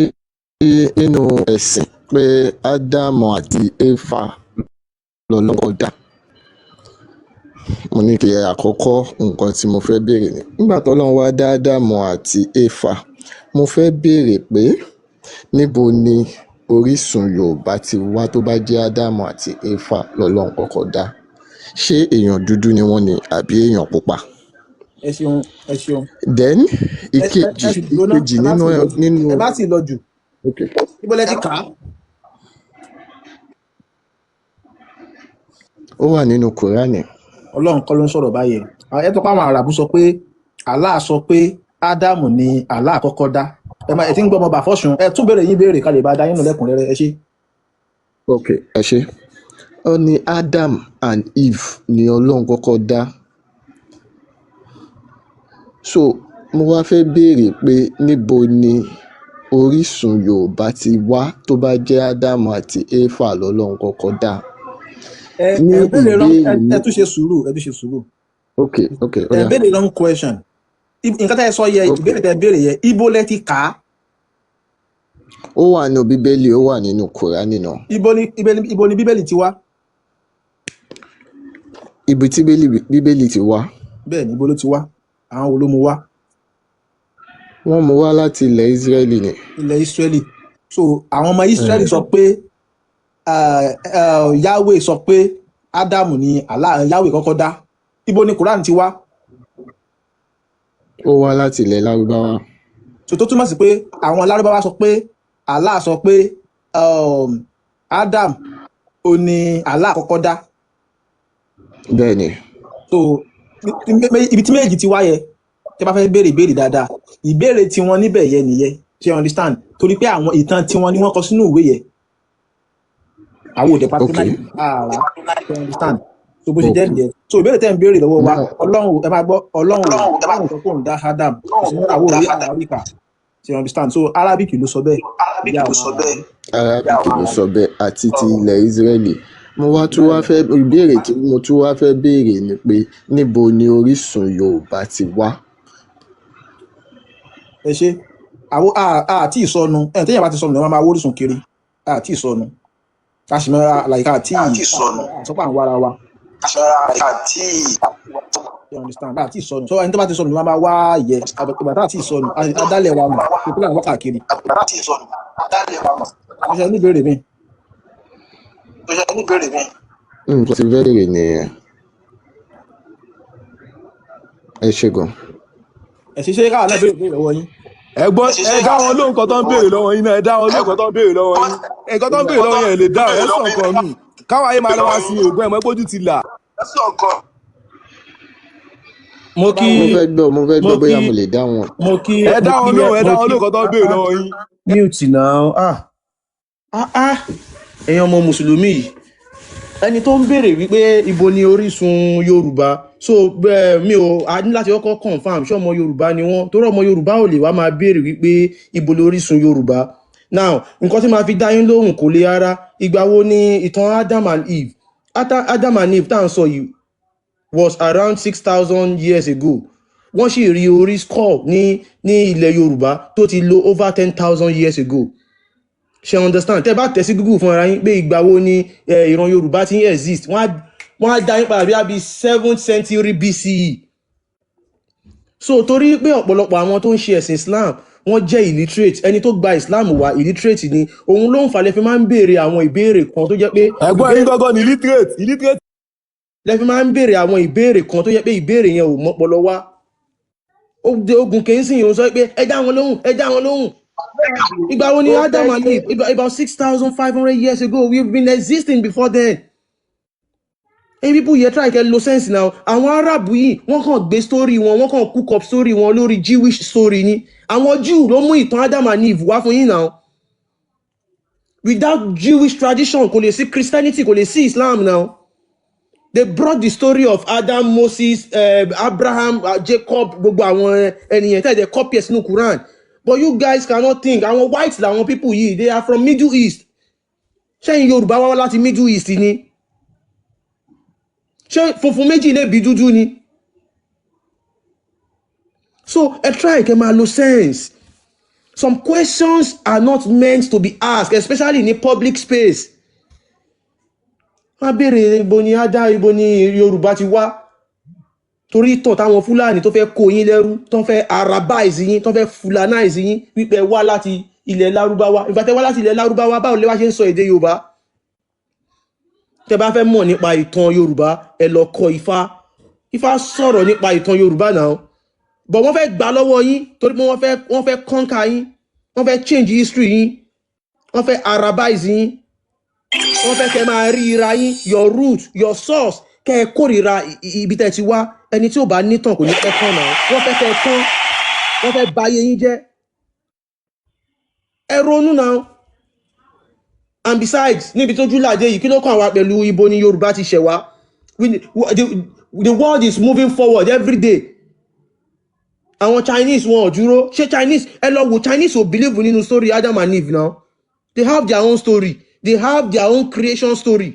nínú ẹ̀sìn pé Ádámù àti Éfà lọ́lọ́run dá. Mo ní kí àkọ́kọ́ nǹkan tí mo fẹ́ béèrè ni nígbà t'Ọlọ́run wá dá Ádámù àti Éfà mo fẹ́ béèrè pé níbo ni orísun Yorùbá ti wá tó bá jẹ́ Ádámù àti Éfà lọ́lọ́run kọ́kọ́ dá. Ṣé èèyàn dúdú ni wọ́n ni àbí èèyàn pupa? ẹ ṣeun. Then ìkejì nínú. ẹ má sì lọ jù. ibo lẹ ti kà á. ó wà nínú Kùránì. Ọlọ́run kọ́ ló ń sọ̀rọ̀ báyẹn. ẹ tó pa àwọn àràbù sọ pé Allah sọ pé Ádámù ni Allah àkọ́kọ́ dá. ẹ ti ń gbọ́ ọmọ bà fọ́sùn ẹ tún béèrè yín béèrè ká lè bá dá yín nù lẹ́kùnrẹ́rẹ́ ẹ ṣé. Ok ẹ ṣé. Ó ní Adam and Eve ni Ọlọ́run kọ́kọ́ dá. So mo wá fẹ́ béèrè pé níbo ni orísun Yorùbá ti wá tó bá jẹ́ Ádámù àti Éfà lọ́lọ́run kọ́kọ́ dá. ẹ tún ṣe sùúrù. ok ẹ béèrè long question. nǹkan tá ẹ sọ yẹ ìbéèrè tẹ béèrè yẹ ibo lẹ ti kà á. ó wà nínú Bíbélì ó wà nínú Kùránì náà. ibo ni Bíbélì ti wá. ibi tí Bíbélì ti wá. bẹ́ẹ̀ ni ibo ló ti wá. àwọn wo ló mú wá. wọ́n mú wá láti ilẹ̀ Ísírẹ́lì ni. ilẹ̀ Ísírẹ́lì so àwọn ọmọ Ísírẹ́lì sọ pé Yahweh sọ pé Ádámù ni Yahweh kọ́kọ́ dá. ibo ni Quran ti wá. ó wá láti ilẹ̀ Lárúbáwá. so tó túmọ̀ sí pé àwọn Lárúbáwá sọ pé Allah sọ pé Adam ò ní Allah kọ́kọ́ dá. bẹ́ẹ̀ ni. so ibi tí méjì ti wáyẹ tí a bá fẹ́ béèrè ìbéèrè dáadáa ìbéèrè tí wọ́n níbẹ̀ yẹ nìyẹn ṣe understand torí pé àwọn ìtàn tí wọ́n ní wọ́n kọ sínú ìwé yẹ àwọn òde pàtàkì ṣe understand so bó ṣe jẹ́ nìyẹn so ìbéèrè tẹ́ ń béèrè lọ́wọ́ wa Ọlọ́run ẹ máa gbọ́ Ọlọ́run sọ pé òun dá Adam àwọn òwe Áfíríkà ṣe understand so Arabic ló sọ bẹ́ẹ̀. Arabic ló sọ bẹ́ẹ̀ àti ti ilẹ̀ Ísírẹ́lì. Ìbéèrè tí mo tún wá fẹ́ béèrè ni pé níbo ni orísun Yorùbá ti wá. ẹ ṣe àwọn àti ìsọnù téèyàn bá ti sọnù ni wọ́n máa wó orísun kiri àti ìsọnù ká sì máa àlàyé àti ìsọnù àsọpọ̀ àwọn ara wa àti ìsọnù so ẹni tó bá ti sọnù ni wọ́n máa wá ìyẹ ìgbà àti ìsọnù adálẹ̀ wa mọ̀ kí làwọn káàkiri. ẹ ṣe ní ìbéèrè mi. nǹkan tí fẹ́ béèrè nìyẹn. Ẹ ṣé gan. ẹ ṣe ṣe káà náà béèrè lọ́wọ́ yín. ẹ̀gbọ́n ẹ dá wọn lóhùn kan tó ń béèrè lọ́wọ́ yín náà ẹ dá wọn lóhùn kan tó ń béèrè lọ́wọ́ yín nǹkan tó ń béèrè lọ́wọ́ yín ẹ lè dá ẹ sọ nǹkan mi káwọn ayé máa lọ wá sí ògùn ẹ̀ mọ́ pójú ti là. mo kí mo fẹ́ gbọ́ bóyá mo lè dá wọn. mo kí ẹ dá wọn lóhùn kan tó ń béèrè lọ́wọ́ yín. mute now èèyàn ọmọ mùsùlùmí yìí ẹni tó ń béèrè wípé ibo ni orísun Yorùbá so mi ò a ní láti kọ́kọ́ confam ṣé ọmọ Yorùbá ni wọ́n torí ọmọ Yorùbá ò lè wá máa béèrè wípé ibo ni orísun Yorùbá now nǹkan tí màá fi dá yín lóhùn kò lè rárá ìgbà wo ni ìtàn Adam and Eve Adam and Eve tá à ń sọ yìí was around 6,000 years ago wọ́n sì rí orí skull ní ilẹ̀ Yorùbá tó ti lò over 10,000 years ago ṣe understand tẹ́ bá tẹ̀ sí Google fún ara yín pé ìgbà wo ni ìran Yorùbá ti ń exist wọ́n á dá yín padà bí 7th century BCE so torí pé ọ̀pọ̀lọpọ̀ àwọn tó ń ṣe ẹ̀sìn Islam wọ́n jẹ́ illiterate ẹni tó gba Islam wá illiterate ni òun ló ń falẹ̀ fi máa ń béèrè àwọn ìbéèrè kan tó jẹ́ pé ẹ̀gbọ́n yín gángan ni illiterate lẹ́fi máa ń béèrè àwọn ìbéèrè kan tó jẹ́ pé ìbéèrè yẹn ò mọ́pọlọ wá ogun kẹ́hìnsìn yìí ń sọ pé ẹ dá wọn lóhùn ìgbà wo ni Adam and Eve about 6,500 years ago we've been existing before then and people here try to lo sense now àwọn Arab yìí wọ́n kàn gbé story wọn wọ́n kàn cook up story wọn lórí Jewish story ni àwọn Jew ló mú ìtàn Adam and Eve wá fún yín now without Jewish tradition kò lè sí Christianity kò lè sí Islam now they brought the story of Adam, Moses, Abraham, Jacob gbogbo àwọn ènìyàn tẹ́ ẹ̀ copy ẹ̀sìn Quran but you guys cannot think àwọn whites làwọn people yìí they are from Middle East ṣẹ́yìn Yorùbá wá láti Middle East ni ṣé funfun méjì lè bí dúdú ni so try kẹ́ máa lo sense some questions are not meant to be asked especially in a public space wọ́n béèrè ibo ni Ada ibo ni Yorùbá ti wá torí ìtàn táwọn Fúlàní tó fẹ́ kó yín lẹ́rú tó fẹ́ Arabize yín tó fẹ́ Fulanize yín wípé wá láti ilẹ̀ Lárúbáwá ìgbà tẹ́ wá láti ilẹ̀ Lárúbáwá báwo lè wá ṣe ń sọ èdè Yorùbá tẹ́ bá fẹ́ mọ̀ nípa ìtàn Yorùbá ẹ lọ kọ́ Ifá sọ̀rọ̀ nípa ìtàn Yorùbá náà but wọ́n fẹ́ gbà lọ́wọ́ yín torí pé wọ́n fẹ́ conquer yín wọ́n fẹ́ change history yín wọ́n fẹ́ Arabize yín wọ́n fẹ́ kẹ́ máa ríra yín your root your source kẹ́ ẹ kórìíra ibi tẹ́ ti wá ẹni tí ò bá nítàn kò ní pẹ́ tán náà wọ́n fẹ́ kẹ́ ẹ tán wọ́n fẹ́ bà ayé yín jẹ́ ẹ ronú náà and besides níbi tójú làdé yìí kí ló kàn wá pẹ̀lú ibo ni Yorùbá ti ṣẹ̀ wá the world is moving forward every day àwọn Chinese wọn ò dúró ṣé Chinese ẹ lọ wo Chinese ò believe nínú story Adam and Eve now they have their own story they have their own creation story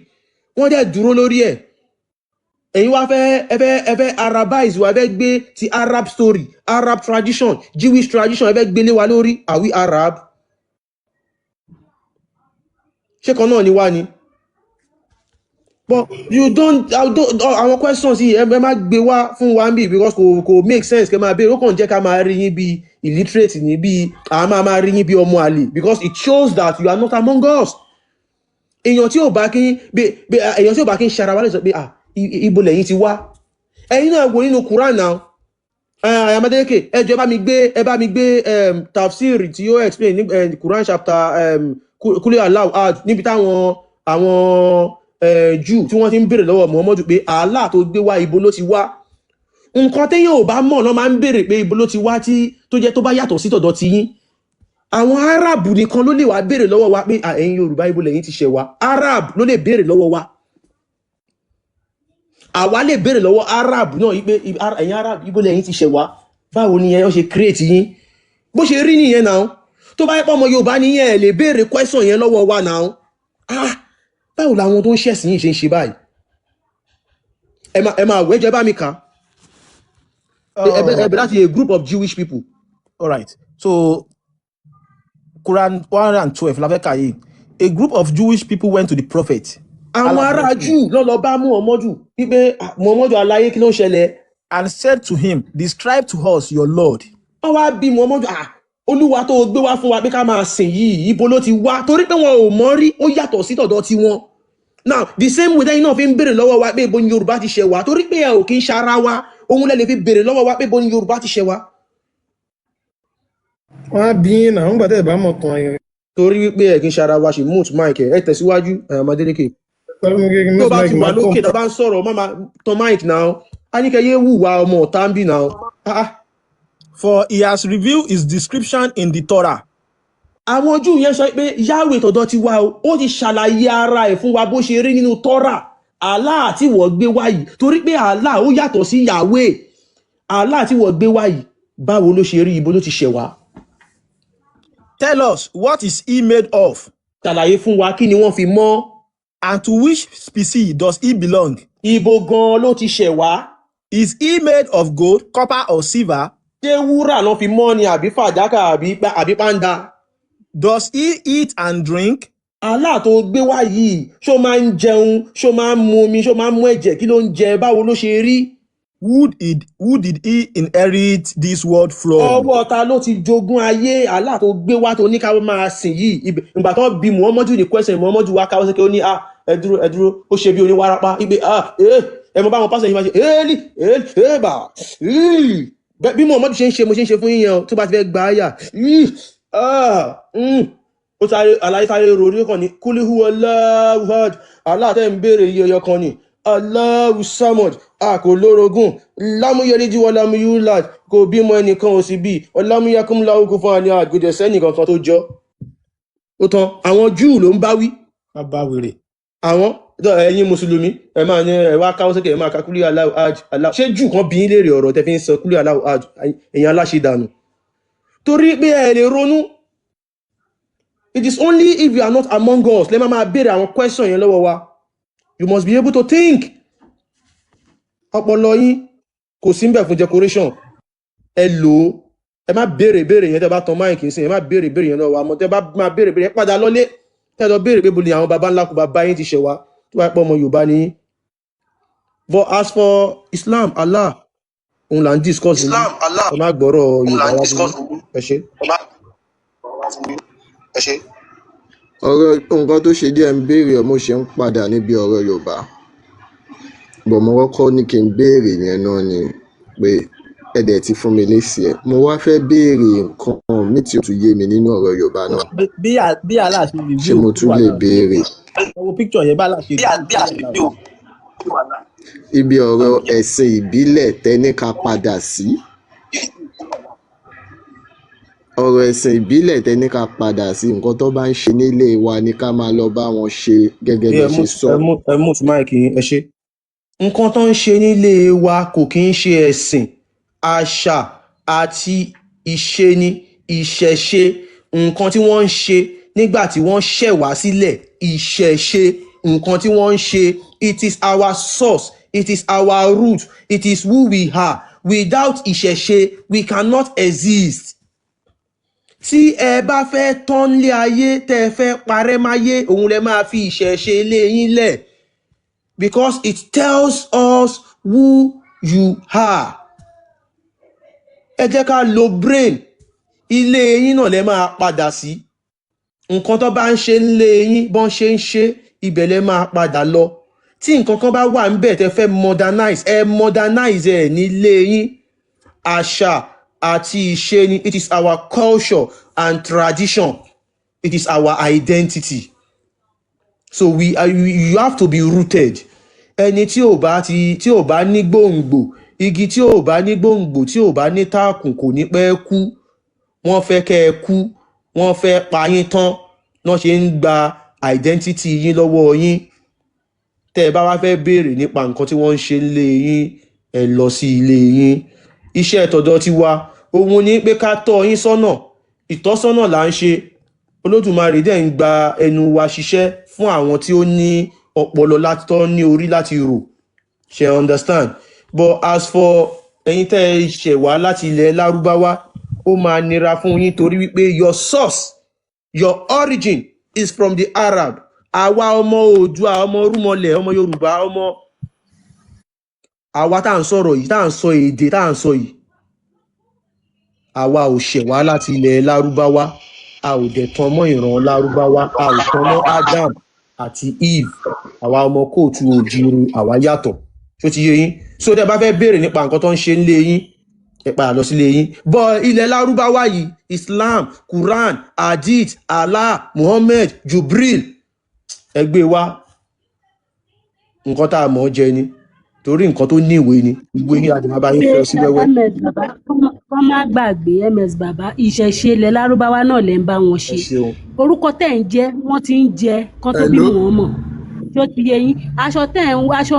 wọ́n dẹ̀ dúró lórí ẹ̀ ẹ̀yin wá fẹ́ Arabize wá fẹ́ gbé ti Arab story Arab tradition Jewish tradition ẹ fẹ́ gbélé wa lórí are we Arab ṣé kan náà ni wá ni but you don't àwọn questions yìí ẹ má gbé wá fún wa níbí because kò make sense kẹ́ máa béèrè ó kàn jẹ́ ká máa rí yín bí illiterate ní bí máa rí yín bí ọmọ àlè because it shows that you are not among us èèyàn tí ò bá kí ń ṣara wálé sọ pé ibo lẹ́yìn ti wá ẹ̀yin náà wo nínú Quran náà Amadeke ẹjọ́ ẹ bá mi gbé tafsir tí ó explain ní Quran chapter kúlẹ̀ Allah níbi táwọn Jew tí wọ́n ti ń béèrè lọ́wọ́ Muhammadu pé Allah tó gbé wá ibo ló ti wá nǹkan téèyàn ò bá mọ̀ náà máa ń béèrè pé ibo ló ti wá tó jẹ́ tó bá yàtọ̀ sí tọ̀dọ̀ ti yín àwọn Arab nìkan ló lè wá béèrè lọ́wọ́ wa pé ẹ̀yin Yorùbá ibo lẹ́yìn ti ṣẹ̀ wá Arab ló lè béèrè lọ́wọ́ wa àwa lè béèrè lọ́wọ́ Arab náà yí pé ẹ̀yin Arab ibo lẹ́yìn ti ṣẹ̀ wá báwo ni ẹ ṣe create yín bó ṣe rí nìyẹn náà tó bá yẹ pé ọmọ Yorùbá nìyẹn ẹ lè béèrè question yẹn lọ́wọ́ wa náà báwo làwọn tó ń ṣẹ̀sìn yìí ṣe ń ṣe báyìí ẹ máa wẹ́jọ ẹ bá mi kà ẹ bẹ̀rẹ̀ láti a group of Jewish people. All right, so Quran 112 la fẹ́ kà yìí. A group of Jewish people went to the prophet. Àwọn ará Júù ló lọ bá Muhammadu wípé Muhammadu aláyé kí ló ń ṣẹlẹ̀. And said to him, describe to us your Lord. Wọ́n wá bí Muhammadu Olúwa tó gbé wá fún wa pé ká máa sìn yìí ibo ló ti wá torí pé wọn ò mọ̀ rí ó yàtọ̀ sí tọ̀dọ̀ tí wọn. now the same way tẹ́yìn náà fi ń béèrè lọ́wọ́ wa pé ibo ni Yorùbá ti ṣẹ̀ wá torí pé ẹ ò kí ń ṣara wa òun lẹ lè fi béèrè lọ́wọ́ wa pé ibo ni Yorùbá ti ṣẹ̀ wá. wọ́n á bí yín náà nígbà tẹ́ ẹ̀ bá mọ̀ tán ẹ̀. torí wípé ẹ kí ń ṣara wa ṣe mute mic ẹ tẹ̀síwájú Adeleke tó bá ti wà lókè tó bá ń sọ̀rọ̀ máma tan mic náà a ní kẹ́ yé wùwà ọmọ ọ̀tá ń bì náà. For he has revealed his description in the Torah. àwọn Júù yẹn sọ pé Yahweh tọ̀dọ̀ ti wá o ó ti ṣàlàyé ara ẹ̀ fún wa bó ṣe rí nínú Torah Allah tí wọ́n gbé wá yìí torí pé Allah ó yàtọ̀ sí Yahweh Allah tí wọ́n gbé wá yìí báwo ló ṣe rí ibo ló ti ṣẹ̀ wá. Tell us, what is he made of? Ṣàlàyé fún wa kí ni wọ́n fi mọ́. And to which species does he belong? Ibo gan ló ti ṣẹ̀ wá. Is he made of gold, copper or silver? Ṣé wúrà ló fi mọ́ ni àbí fàdákà àbí pàǹdà? Does he eat and drink? Allah tó gbé wá yìí ṣó máa ń jẹun ṣó máa ń mu omi ṣó máa ń mú ẹ̀jẹ̀ kí ló ń jẹ báwo ló ṣe rí. Who did he inherit this world from? Ọwọ́ ta ló ti jogún ayé Allah tó gbé wá tó ní ká máa sìn yìí ìgbà tó bí Muhammadu ní question Muhammadu wá káwọ́ sókè ó ní ẹ dúró ó ṣe bí oníwárapá ìgbé ẹ mọ báwọn pásítọ̀ yìí máa ṣe èèlì bí Muhammadu ṣe ń ṣe mo ṣe ń ṣe fún yíyan tó bá ti fẹ́ gba àyà ó sáré aláyé sáré rori kan ní kúlíhù Allahu Allah tẹ́ ń béèrè iye ọyọ kan ní Allahu Samad kò lórogún lámúyẹríjí wọn lámúyúlad kò bímọ ẹnìkan ò sí bí ọlámúyẹkùn láwùkú fún àní àgbèdè sẹ́nìkan kan tó jọ ó tán àwọn Júù ló ń bá wí. bàbá wèrè. àwọn ẹ̀yin mùsùlùmí ẹ máa ní ẹ wá káwọ́ sókè ẹ máa ka kúlí Allahu Allah ṣé Júù kan bí yín léèrè ọ̀rọ̀ tẹ́ fi ń sọ kúlí Allahu èèyàn aláṣẹ dànù torí pé ẹ lè ronú. It is only if you are not among us lẹ́ẹ̀ máa béèrè àwọn question yẹn lọ́wọ́ wa. You must be able to think. Ọpọlọ yín kò sí ńbẹ̀ fún decoration. Ẹ lò ó. Ẹ má béèrè yẹn tẹ́ bá tan máìkì sí. Ẹ má béèrè yẹn lọ́wọ́ àmọ́ tẹ́ bá máa béèrè yẹn padà lọ́lé. Tẹ́ lọ béèrè pé bo ni àwọn baba ńlá kò bàbá yín ti ṣẹ̀ wá. Tó bá pọ̀ ọmọ Yorùbá ni yín. But as for Islam, Allah, òun là ń discuss. Islam, Allah. Ẹ má gbọ́rọ̀ Yorùbá wá fún mi. Ẹ ṣé. Ẹ ṣé. ọ̀rọ̀ nǹkan tó ṣe díẹ̀ ń béèrè mo ṣe ń padà níbi ọ̀rọ̀ Yorùbá bọ̀ mo kọ́kọ́ ní kí n béèrè yẹn náà ni pé ẹ̀dẹ̀ ti fún mi lésì ẹ̀ mo wá fẹ́ béèrè nǹkan mi tí ó tún yé mi nínú ọ̀rọ̀ Yorùbá náà bí aláṣẹ review ṣé mo tún lè béèrè. ẹ wo picture yẹn bá aláṣẹ review. ibi ọ̀rọ̀ ẹ̀sìn ìbílẹ̀ tẹ́ní ká padà sí ọ̀rọ̀ ẹ̀sìn ìbílẹ̀ tẹ́ní ká padà sí nǹkan tó bá ń ṣe nílé wa ni ká máa lọ bá wọn ṣe gẹ́gẹ́ bí ṣe sọ. ẹ mú tún máìkì yín ẹ ṣé. Nǹkan tó ń ṣe nílé wa kò kí ń ṣe ẹ̀sìn àṣà àti ìṣe ni ìṣẹ̀ṣe nǹkan tí wọ́n ń ṣe nígbà tí wọ́n ṣẹ̀ wá sílẹ̀ ìṣẹ̀ṣe nǹkan tí wọ́n ń ṣe it is our source it is our root it is who we are without ìṣẹ̀ṣe we cannot exist. Tí ẹ bá fẹ́ tán lé ayé tẹ́ ẹ fẹ́ parẹ́ máyé òun lẹ máa fi ìṣẹ̀ṣe lé yín lẹ̀ because it tells us who you are. Ẹ jẹ́ ká lo brain ilé yín náà lẹ máa padà sí nǹkan tó bá ń ṣe nílé yín bọ́n ṣe ń ṣe ibẹ̀ lẹ máa padà lọ tí nǹkan kan bá wà níbẹ̀ tẹ́ fẹ́ modernize ẹ̀ nílé yín àṣà àti ìṣe ni it is our culture and tradition it is our identity so you have to be rooted. Ẹni tí ò bá ní gbòǹgbò igi tí ò bá ní gbòǹgbò tí ò bá ní tàkùn kò ní pẹ́ kú wọ́n fẹ́ kẹ́ ẹ kú wọ́n fẹ́ pa yín tán náà ṣe ń gba identity yín lọ́wọ́ yín. Tẹ́ ẹ bá wá fẹ́ béèrè nípa nǹkan tí wọ́n ń ṣe nílé yín ẹ lọ sí ilé yín. Iṣẹ́ tọ̀dọ̀ ti wa òun ni pé ká tọ́ yín sọ́nà ìtọ́sọ́nà là ń ṣe Olódùmarè dẹ̀ ń gba ẹnu wa ṣiṣẹ́ fún àwọn tí ó ní ọpọlọ láti tọ́ ní orí láti rò ṣe understand but as for ẹ̀yin tẹ́ ẹ ṣẹ̀ wá láti ilẹ̀ Lárúbáwá ó máa nira fún yín torí wípé your source your origin is from the Arab. Àwa ọmọ Oòduà ọmọ Orúmọlẹ̀ ọmọ Yorùbá ọmọ àwa tá à ń sọ̀rọ̀ yìí tá à ń sọ èdè tá à ń sọ yìí àwa ò ṣẹ̀ wá láti ilẹ̀ Lárúbáwá a ò dẹ̀ tán mọ́ ìran Lárúbáwá a ò tán mọ́ Adam àti Eve àwa ọmọ kóòtù òjìrì àwa yàtọ̀ tó ti yé yín so tẹ́ bá fẹ́ béèrè nípa nǹkan tó ń ṣe nílé yín ẹ padà lọ sílé yín bọ́ ilẹ̀ lárúbáwá yìí Islam Quran Hadith Allah Muhammad Jubril ẹgbẹ́ wa nǹkan tá a mọ̀ ọ́ jẹ ni torí nǹkan tó ní ìwé ni ìwé ní àdìmọ́ bá yín fẹ́ sí wẹ́wẹ́. ms baba kọ́ má gbàgbé ms baba ìṣẹ̀ṣe ilẹ̀ lárúbáwá náà lẹ́ ń bá wọn ṣe orúkọ tẹ̀ ń jẹ́ wọ́n ti ń jẹ kán tó bí wọn mọ̀ tí ó ti yé yín aṣọ tẹ̀ ń aṣọ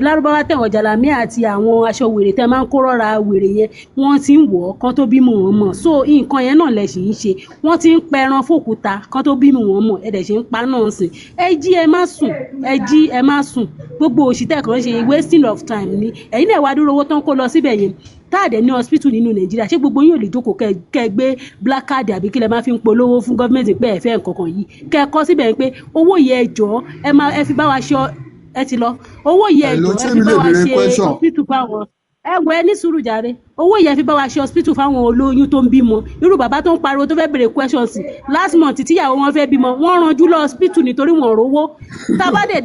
lárúbáwá tẹ̀ wọ́n jàlámí àti àwọn aṣọ wèrè tẹ̀ máa ń kó rọ́ra wèrè yẹn wọ́n ti ń wọ̀ kán tó bí wọn mọ̀ so nǹkan yẹn náà lẹ̀ sì ń ṣe wọ́n ti ń pẹran fòkúta kán tó bí wọn mọ̀ ẹ̀dẹ̀ ṣe ń pa náà sìn ẹ jí ẹ má sùn ẹ jí ẹ má sùn gbogbo òṣìṣẹ́ kan ṣe wasting of time ni ẹ̀yin náà wá dúró owó tán kó lọ síbẹ̀ yẹn táàdẹ̀ ní hospital nínú nàìjíríà ṣé gbogbo yín ò lè jókòó kẹ gbé black card àbí kí lẹ máa fi ń polówó fún gọ́ọ̀mẹ̀ntì pé ẹ fẹ́ nǹkan kan yìí kẹ kọ́ síbẹ̀ pé owó yẹ ẹ jọ ẹ fi bá wa ṣe ẹ ti lọ owó yẹ ẹ jọ ẹ fi bá wa ṣe hospital fáwọn ẹ wọ ẹ ní sùúrù jàre owó yẹ fi bá wa ṣe hospital fáwọn olóyún tó ń bímọ irú bàbá tó ń pariwo tó fẹ́ béèrè questions last month tíyàwó wọn fẹ́ bímọ wọ́n ranjú lọ hospital nítorí wọn rówó tábàdé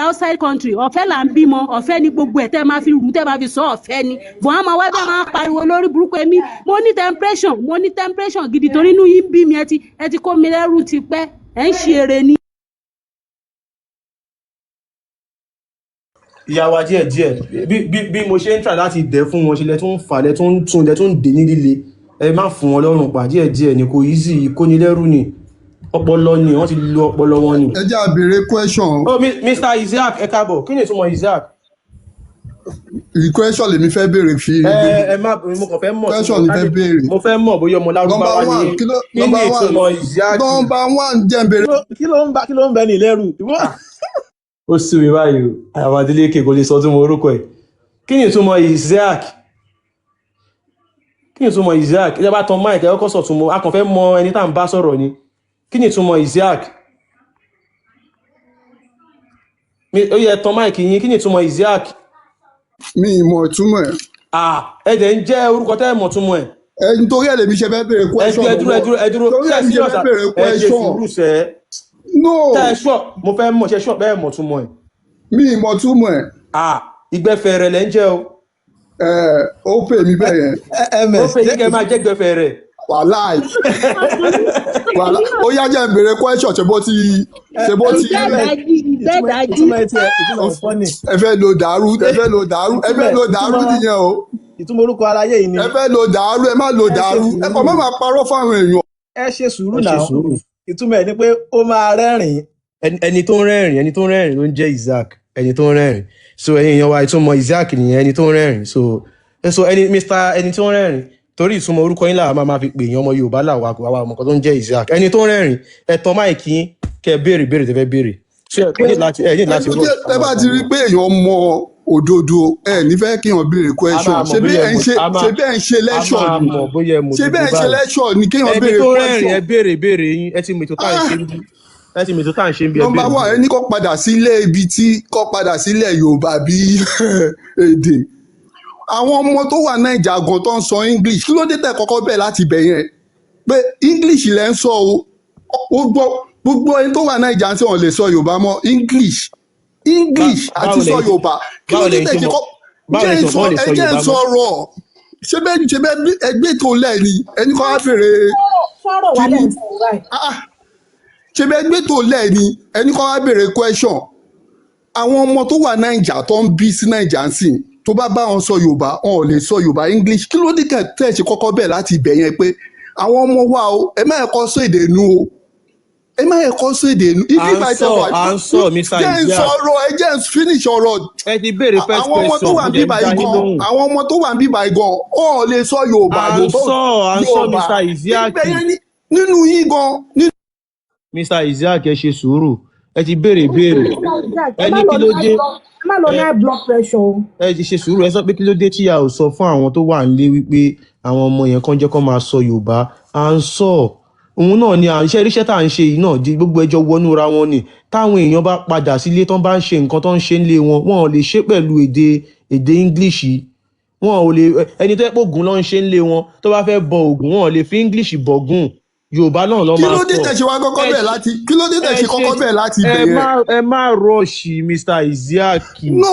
outside country ọ̀fẹ́ là ń bímọ ọ̀fẹ́ ní gbogbo ẹ̀ tẹ́ máa fi rú tẹ́ máa fi sọ ọ̀fẹ́ ni bọ́n á máa wá bẹ́ẹ̀ máa pariwo lórí burúkú èmi mo ní temperature gidi torí inú yín bí mi ẹ ti kó mi lẹ́rù ti pẹ́ ẹ̀ ń ṣe eré ni. ìyàwó díẹ̀ bí mo ṣe ń try láti dẹ̀ fún wọn ṣe lẹ tó ń fà lẹ tó ń tún lẹ tó ń dè ní líle ẹ má fún wọn lọ́rùn pa díẹ̀ ni kò easy ìkónilẹ́rù ni ọpọlọ ni wọ́n ti lo ọpọlọ wọn ni. ẹ jẹ́ a béèrè question. oh Mr. Isaac ẹ káàbọ̀ kí ni ìtumọ̀ Isaac. question lèmi fẹ́ béèrè fi. ẹ má mo kàn fẹ́ mọ̀ question ni fẹ́ béèrè. mo fẹ́ mọ̀ bóyá ọmọ lárúbáwá ni kí ni ìtumọ̀ Isaac. number one jẹ́ n béèrè. kí ló ń bẹ ní lẹ́rù. ó sì wí báyìí àwọn Adeleke kò lè sọ tún mọ orúkọ ẹ̀. kí ni ìtumọ̀ Isaac. kí ni ìtumọ̀ Isaac ẹ bá tan mike ẹ kọ́kọ́ sọ tún mọ a kàn fẹ́ mọ ẹni tá à ń bá sọ̀rọ̀ ni. kí ni ìtumọ̀ Isaac. ó yẹ tan mike yín kí ni ìtumọ̀ Isaac. mi ìmọ̀ ìtumọ̀ ẹ̀. ẹ̀jẹ̀ ń jẹ́ orúkọ tẹ́ ẹ̀ mọ̀ túmọ̀ ẹ̀. nítorí ẹ̀ lèmi ṣe fẹ́ béèrè question. ẹ dúró nítorí ẹ̀ mi ṣe fẹ́ béèrè question. sùúrù sẹ́. no. tẹ́ ẹ ṣọ́ mo fẹ́ mọ̀ ṣe ṣọ́ bẹ́ẹ̀ mọ̀ túmọ̀ ẹ̀. mi ìmọ̀ túmọ̀ ẹ̀. ìgbẹ́fẹ̀ rẹ̀ lẹ́ ń jẹ́ o. ó pè mí bẹ́ẹ̀ yẹn. ó pè yín kẹ́ máa jẹ́ ìgbẹ́fẹ̀ rẹ̀. wàláì ó yá jẹ́ ìbéèrè question ṣe bó ti ẹ fẹ́ lo dàrú nìyẹn o. ìtumọ̀ orúkọ aláyé yìí ni. ẹ fẹ́ lo dàrú ẹ má lo dàrú ẹ kàn má máa parọ́ fáwọn èèyàn. ẹ ṣe sùúrù náà ìtumọ̀ ẹ̀ ni pé ó máa rẹ́rìn-ín. ẹni tó ń rẹ́rìn ló ń jẹ́ Isaac ẹni tó ń rẹ́rìn so ẹ̀yin èèyàn wa ìtumọ̀ Isaac nìyẹn ẹni tó ń rẹ́rìn so ẹni tó ń rẹ́rìn torí ìtumọ̀ orúkọ yín làwọn máa fi pè yín ọmọ Yorùbá làwọn àwa ọmọ kan tó ń jẹ́ Isaac ẹni tó ń rẹ́rìn ẹ̀tọ́ máìkì yín kẹ́ béèrè tẹ́ fẹ́ béèrè ṣé ẹ ní láti rọ. ẹ bá ti rí pé èèyàn mọ òdodo ẹ nífẹ̀ẹ́ kí èèyàn béèrè question ṣé bẹ́ẹ̀ ń ṣe lẹ́ṣọ̀ ni ṣé bẹ́ẹ̀ ń ṣe lẹ́ṣọ̀ ni kí èèyàn béèrè question. ẹni tó rẹ́rìn ẹ béèrè yín ẹ ti mètò tá à ń ṣe ń bí ẹ ti mètò tá à ń ṣe ń bí ẹ béèrè. nọ́mbà wà ẹni kó padà sílé ibi tí kó padà sílẹ̀ Yorùbá bí èdè àwọn ọmọ tó wà Naija gan tó ń sọ English kí ló dé tẹ̀ kọ́kọ́ bẹ̀ láti bẹ̀ yẹn pé English lẹ́ ń sọ o gbogbo ẹni tó wà Naija tí wọ́n lè sọ Yorùbá mọ́ English àti sọ Yorùbá kí ló dé tẹ̀ kí kọ́ ẹ jẹ́ ń sọ̀rọ̀ ṣé bẹ́ẹ̀ ẹgbẹ́ tó lẹ̀ ni ẹni kọ́ á fèrè kíní ṣé bẹ́ẹ̀ ẹgbẹ́ tó lẹ̀ ni ẹni kọ́ á bèrè question àwọn ọmọ tó wà Naija tó ń bí sí Naija ń sìn tó bá bá wọn sọ Yorùbá wọn ò lè sọ Yorùbá English kí ló dé tẹ̀ ṣe kọ́kọ́ bẹ̀ láti ibẹ̀ yẹn pé àwọn ọmọ wa o ẹ má ẹ̀kọ́ sọ èdè nu o ẹ má ẹ̀kọ́ sọ èdè nu. à ń sọ Mr. Isaac jẹ́ ń sọ̀rọ̀ ẹ jẹ́ ń finish ọ̀rọ̀. ẹ ti béèrè first question àwọn ọmọ tó wà ń bíbá igan wọn ò lè sọ Yorùbá. à ń sọ Mr. Isaac nínú yín gan. Mr. Isaac ẹ ṣe sùúrù ẹ ti béèrè ẹ ní kí ló dé má lọ ní high blood pressure o. ẹ ti ṣe sùúrù ẹ sọ pé kí ló dé tí a ò sọ fún àwọn tó wà nílé wípé àwọn ọmọ yẹn kàn jẹ́ kó máa sọ Yorùbá à ń sọ òun náà ni à ń ṣe iṣẹ́ tá à ń ṣe yìí náà di gbogbo ẹjọ́ wọnú ra wọn ni táwọn èèyàn bá padà sílé tán bá ń ṣe nǹkan tó ń ṣe nílé wọn ò lè ṣe pẹ̀lú èdè English wọn ò lè ẹni tó yẹ pé Ògún ló ń ṣe nílé wọn tó bá fẹ́ bọ Ògún wọn ò lè fi English bọ̀gún Yorùbá náà ló kí máa ló dé sọ. tẹ̀ ṣe wá kọ́kọ́ bẹ̀ láti kí ló dé tẹ̀ ṣe kọ́kọ́ bẹ̀ láti bẹ̀rẹ̀. ẹ má rọ̀ṣì Mr. Isiaq. no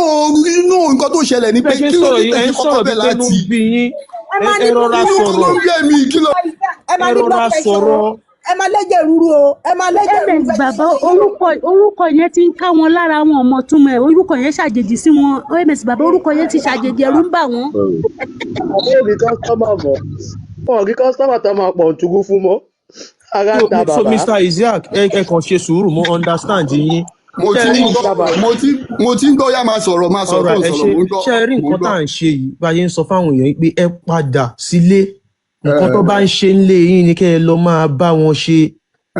nǹkan tó ṣẹlẹ̀ ni pé bẹ́ẹ̀ ṣe ń kí ló sọ̀rọ̀ dé yìí tẹ̀ ẹ ṣe ń kọ́kọ́ sọ̀rọ̀ bẹ̀ bí pé inú láti. bí yín ẹ máa ní ẹ rọra inú blood kọ́ ló sọ̀rọ̀ ń gbé mi kí ló. ẹ máa ẹ ní blood rọra pressure sọ̀rọ̀. o ẹ máa lẹ́jẹ̀ rúru o ẹ máa lẹ́jẹ̀ rúru ms bẹ́ẹ̀ bàbá ṣe yìí o. orúkọ yẹn ti ń ká wọn lára, wọn ọmọ túmọ̀ ẹ̀, orúkọ yẹn ṣàjèjì sí wọn. ms bàbá orúkọ yẹn ti ṣàjèjì, ẹ̀rù ń bà wọ́n. àwọn òbí kọ́sítọ́mà mọ̀ wọn kí kọ́sítọ́mà tó máa pọ̀ ntúgú fún mọ́ ara ń ta so bàbá. Mr. Isiaq ẹ kàn ṣe sùúrù mo understand yín. mo ti ń gbọ́ yá máa sọ̀rọ̀ tó ń sọ̀rọ̀ mo ń gbọ́. ṣe rí nǹkan tá à ń ṣe yìí báyé ń sọ fáwọn èèyàn pé ẹ padà sílé nǹkan tó bá ń ṣe ń lé yín ni kẹ́ ẹ lọ máa bá wọn ṣe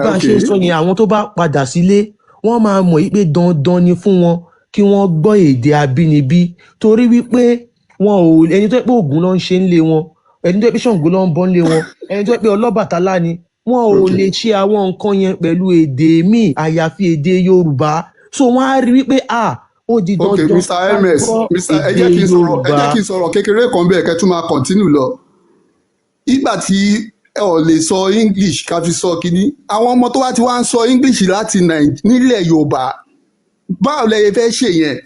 bá a ṣe ń sọ yẹn àwọn tó bá padà sílé wọ́n máa mọ̀ yìí pé dandan ni fún wọn kí wọ́n gbọ́ èdè abínibí torí wípé wọn ò ẹni tó pé Ògún ló ń ṣe ń lé wọn ẹni tó pé Ṣàngó ló ń bọ́ ń lé wọn ẹni tó pé Ọlọ́bàtálá ni wọn ò lè ṣe àwọn nǹkan yẹn pẹ̀lú èdè míì àyàfi èdè Yorùbá so wọ́n á rí wípé ó di dandan ok Mr. MS ẹ jẹ́ kí n sọ̀rọ̀ kékeré kan bẹ́ẹ̀ kẹ́ tún máa continue lọ. ìgbà tí ẹ ò lè sọ English ká fi sọ kínní àwọn ọmọ tó wá ti wá ń sọ English láti nílẹ̀ Yorùbá báwo lẹ fẹ́ ṣe yẹn.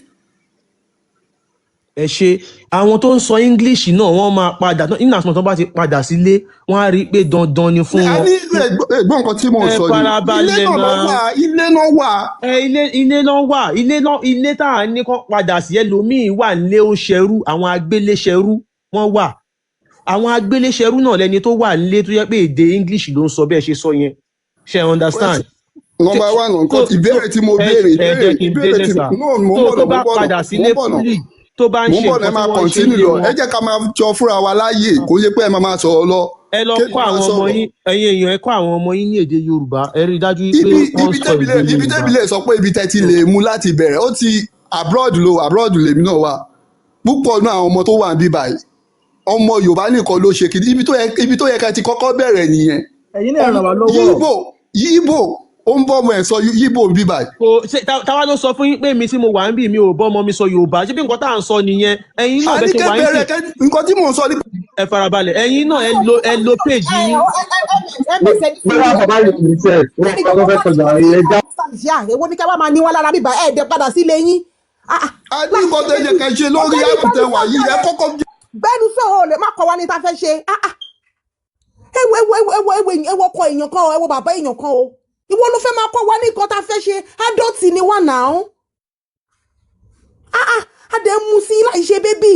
ẹ ṣe àwọn tó ń sọ English náà wọ́n máa padà nínú àsùnwọ̀n tó bá ti padà sílé wọ́n á rí i pé dandan ni fún wọn. ẹgbọ́n nǹkan tí mo sọ ni ilé náà wà. ilé tá à ń ní kó padà sí ẹlòmíín wà nílé ó ṣẹrú àwọn agbéléṣẹrú wọ́n wà àwọn agbéléṣẹrú náà lẹni tó wà nílé tó yẹ pé èdè English ló ń sọ bẹ́ẹ̀ ṣe sọ yẹn ṣe understand. Number one nǹkan ìbéèrè tí mo béèrè ìbéèrè tí mo tó bá padà sílé fúlì tó bá ń ṣe nǹkan tí wọ́n ń ṣe ní wọn. ẹ jẹ́ ká máa jọ fúnra wa láàyè kó yẹ pé ẹ máa sọ̀rọ̀ lọ. ẹ lọ kọ́ àwọn ọmọ yín ẹ̀yin èèyàn ẹ kọ́ àwọn ọmọ yín ní èdè Yorùbá ẹ rí i dájú pé wọ́n sọ èdè Yorùbá. ibi tẹ́bi lè sọ pé ibi tẹ́ ti lè mú láti bẹ̀rẹ̀ ó ti abroad lèmi náà wà púpọ̀ náà àwọn ọmọ tó wà níbí báyìí ọmọ Yorùbá nìkan ló ṣe kìdí ibi tó yẹ ká ti kọ́kọ́ bẹ̀rẹ̀ nìyẹn. ẹ̀yin náà ràn wá lọ́wọ́. yíbò ó ń bọ́ ọmọ ẹ̀ sọ yíbò ń bí báyìí. táwa ló sọ fún yín pé mi tí mo wà ń bì mi ò bọ́ ọmọ mi sọ Yorùbá ṣé bí nǹkan tá à ń sọ nìyẹn ẹ̀yin náà bẹ́ẹ̀ ṣe wà ń bì. nǹkan tí mò ń sọ ní. ẹ farabalẹ̀ ẹ̀yin náà ẹ lo péjì yín. èwo ni ká wá máa ní wọn lára bíbá ẹ̀ dẹ̀ padà sílé yín. a ní nǹkan tó yẹ ká ṣe lórí àpùtẹ wà yìí ẹ kọ́kọ́. bẹ́ẹ̀ni sọ̀rọ̀ ò lè má kọ́ wa ní ta fẹ́ ṣe. ẹwọ ọkọ èèyàn kan o ẹwọ bàbá èèyàn kan o ìwọ ló fẹ́ máa kọ́ wa ní nǹkan tá a fẹ́ ṣe adọ́tì ni wà náà. adé mu sí láì ṣe bébì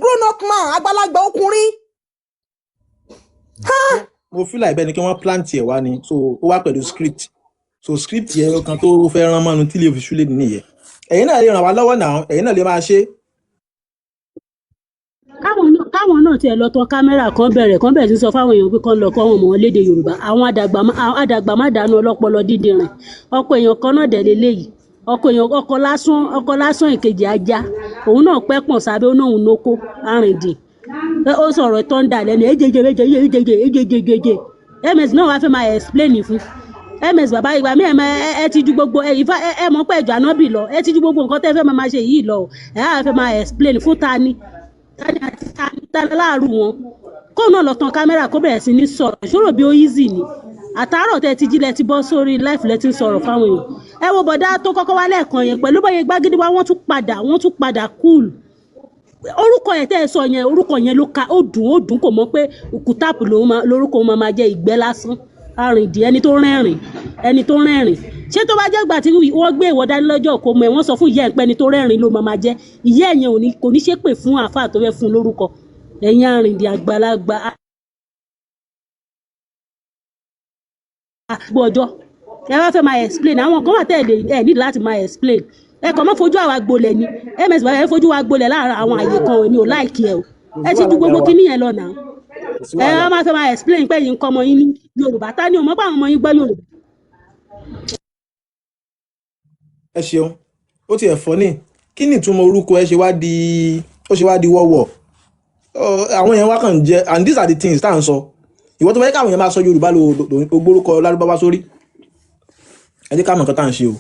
grown up man àgbàlagbà ọkùnrin. mo feel like bẹ́ẹ̀ ni kí wọ́n plant ẹ̀ wá ni so ó wá pẹ̀lú script so script yẹn kan tó fẹ́ rán mọ́nu tí lè fi ṣúlẹ̀ nìyẹn ẹ̀yin náà lè ràn wá lọ́wọ́ náà ẹ̀yin náà lè máa ṣe. káwọn náà tiẹ̀ lọ tán kámẹ́rà kan bẹ̀rẹ̀ sí sọ fáwọn èèyàn pé kán lọ kọ́ wọn mọ̀ wọn lédè Yorùbá àwọn àdàgbà má dànù ọlọ́pọlọ dídìrín ọkọ èèyàn kan náà dẹ̀ lélẹ́yìí ọkọ lásán ìkejì ajá òun náà pẹ́ pọ̀n sábẹ́ ó náà ń noko arìndìn ó sọ̀rọ̀ tó ń dà lẹ́nu ejejejejejejejejejeje ms náà wàá fẹ́ máa explain fún ms bàbá ìgbà mi ẹ ti ju gbogbo ẹ mọ̀ pé ẹ̀jọ̀ ànábì lọ ẹ ti ju gbogbo nǹkan tẹ́ fẹ́ máa ṣe yìí lọ ẹ á fẹ́ máa explain fún tani láàrú wọn kó náà lọ tan kámẹ́rà kó bẹ̀rẹ̀ sí ní sọ̀rọ̀ ìṣòro bí ó easy ni àtàárọ̀ tẹ́ ti jí lẹ ti bọ́ sórí life lẹ ti ń sọ̀rọ̀ fáwọn èèyàn ẹ wo bọ̀dá tó kọ́kọ́ wá lẹ́ẹ̀kan yẹn pẹ̀lú bóyá gbágídí wá wọ́n tún padà cool orúkọ yẹn tẹ́ ẹ sọ yẹn orúkọ yẹn ló ka ó dùn kò mọ̀ pé kùtàpù lórúkọ wọn máa jẹ́ ìgbẹ́ lásán arìndí ẹni tó rẹ́rìn ṣé tó bá jẹ́ gbà tí wọ́n gbé ìwọ dání lọ́jọ́ kó mọ̀ ẹ̀ wọ́n sọ fún ìyá ẹ̀ pé ẹni tó rẹ́rìn ló máa jẹ́ ìyá ẹ̀ yẹn kò ní ṣépè fún àáfàá tó fẹ́ fún lórúkọ ẹ̀yin arìndí àgbàlagbà gbọ́ ọjọ́ ẹ wá fẹ́ máa explain àwọn kan wà tẹ́lẹ̀ ẹ̀ nídìí láti máa explain ẹ kàn mọ́ fojú àwa gbolẹ̀ ni ms bàbá ẹ fojú wa gbolẹ̀ láàrin àwọn àyè kan èmi ò láìkí ẹ o ẹ ti ju gbogbo kíní yẹn lọ náà ẹ wá máa fẹ́ máa explain pé yín kọ́ ọmọ yín ní Yorùbá ta ni ò mọ̀ pé àwọn ọmọ yín gbọ́ Yorùbá. ẹ ṣeun ó tiẹ̀ fọ́ ní kí ni ìtumọ̀ orúkọ ẹ ṣe wá di wọ́wọ́ àwọn yẹn wá kàn jẹ́ and these are the things tá à ń sọ ìwọ́n tó fẹ́ káwọn yẹn máa sọ Yorùbá lò gbórúkọ Lárúbáwá sórí ẹ jẹ́ ká mọ̀ nǹkan tá à ń ṣe o.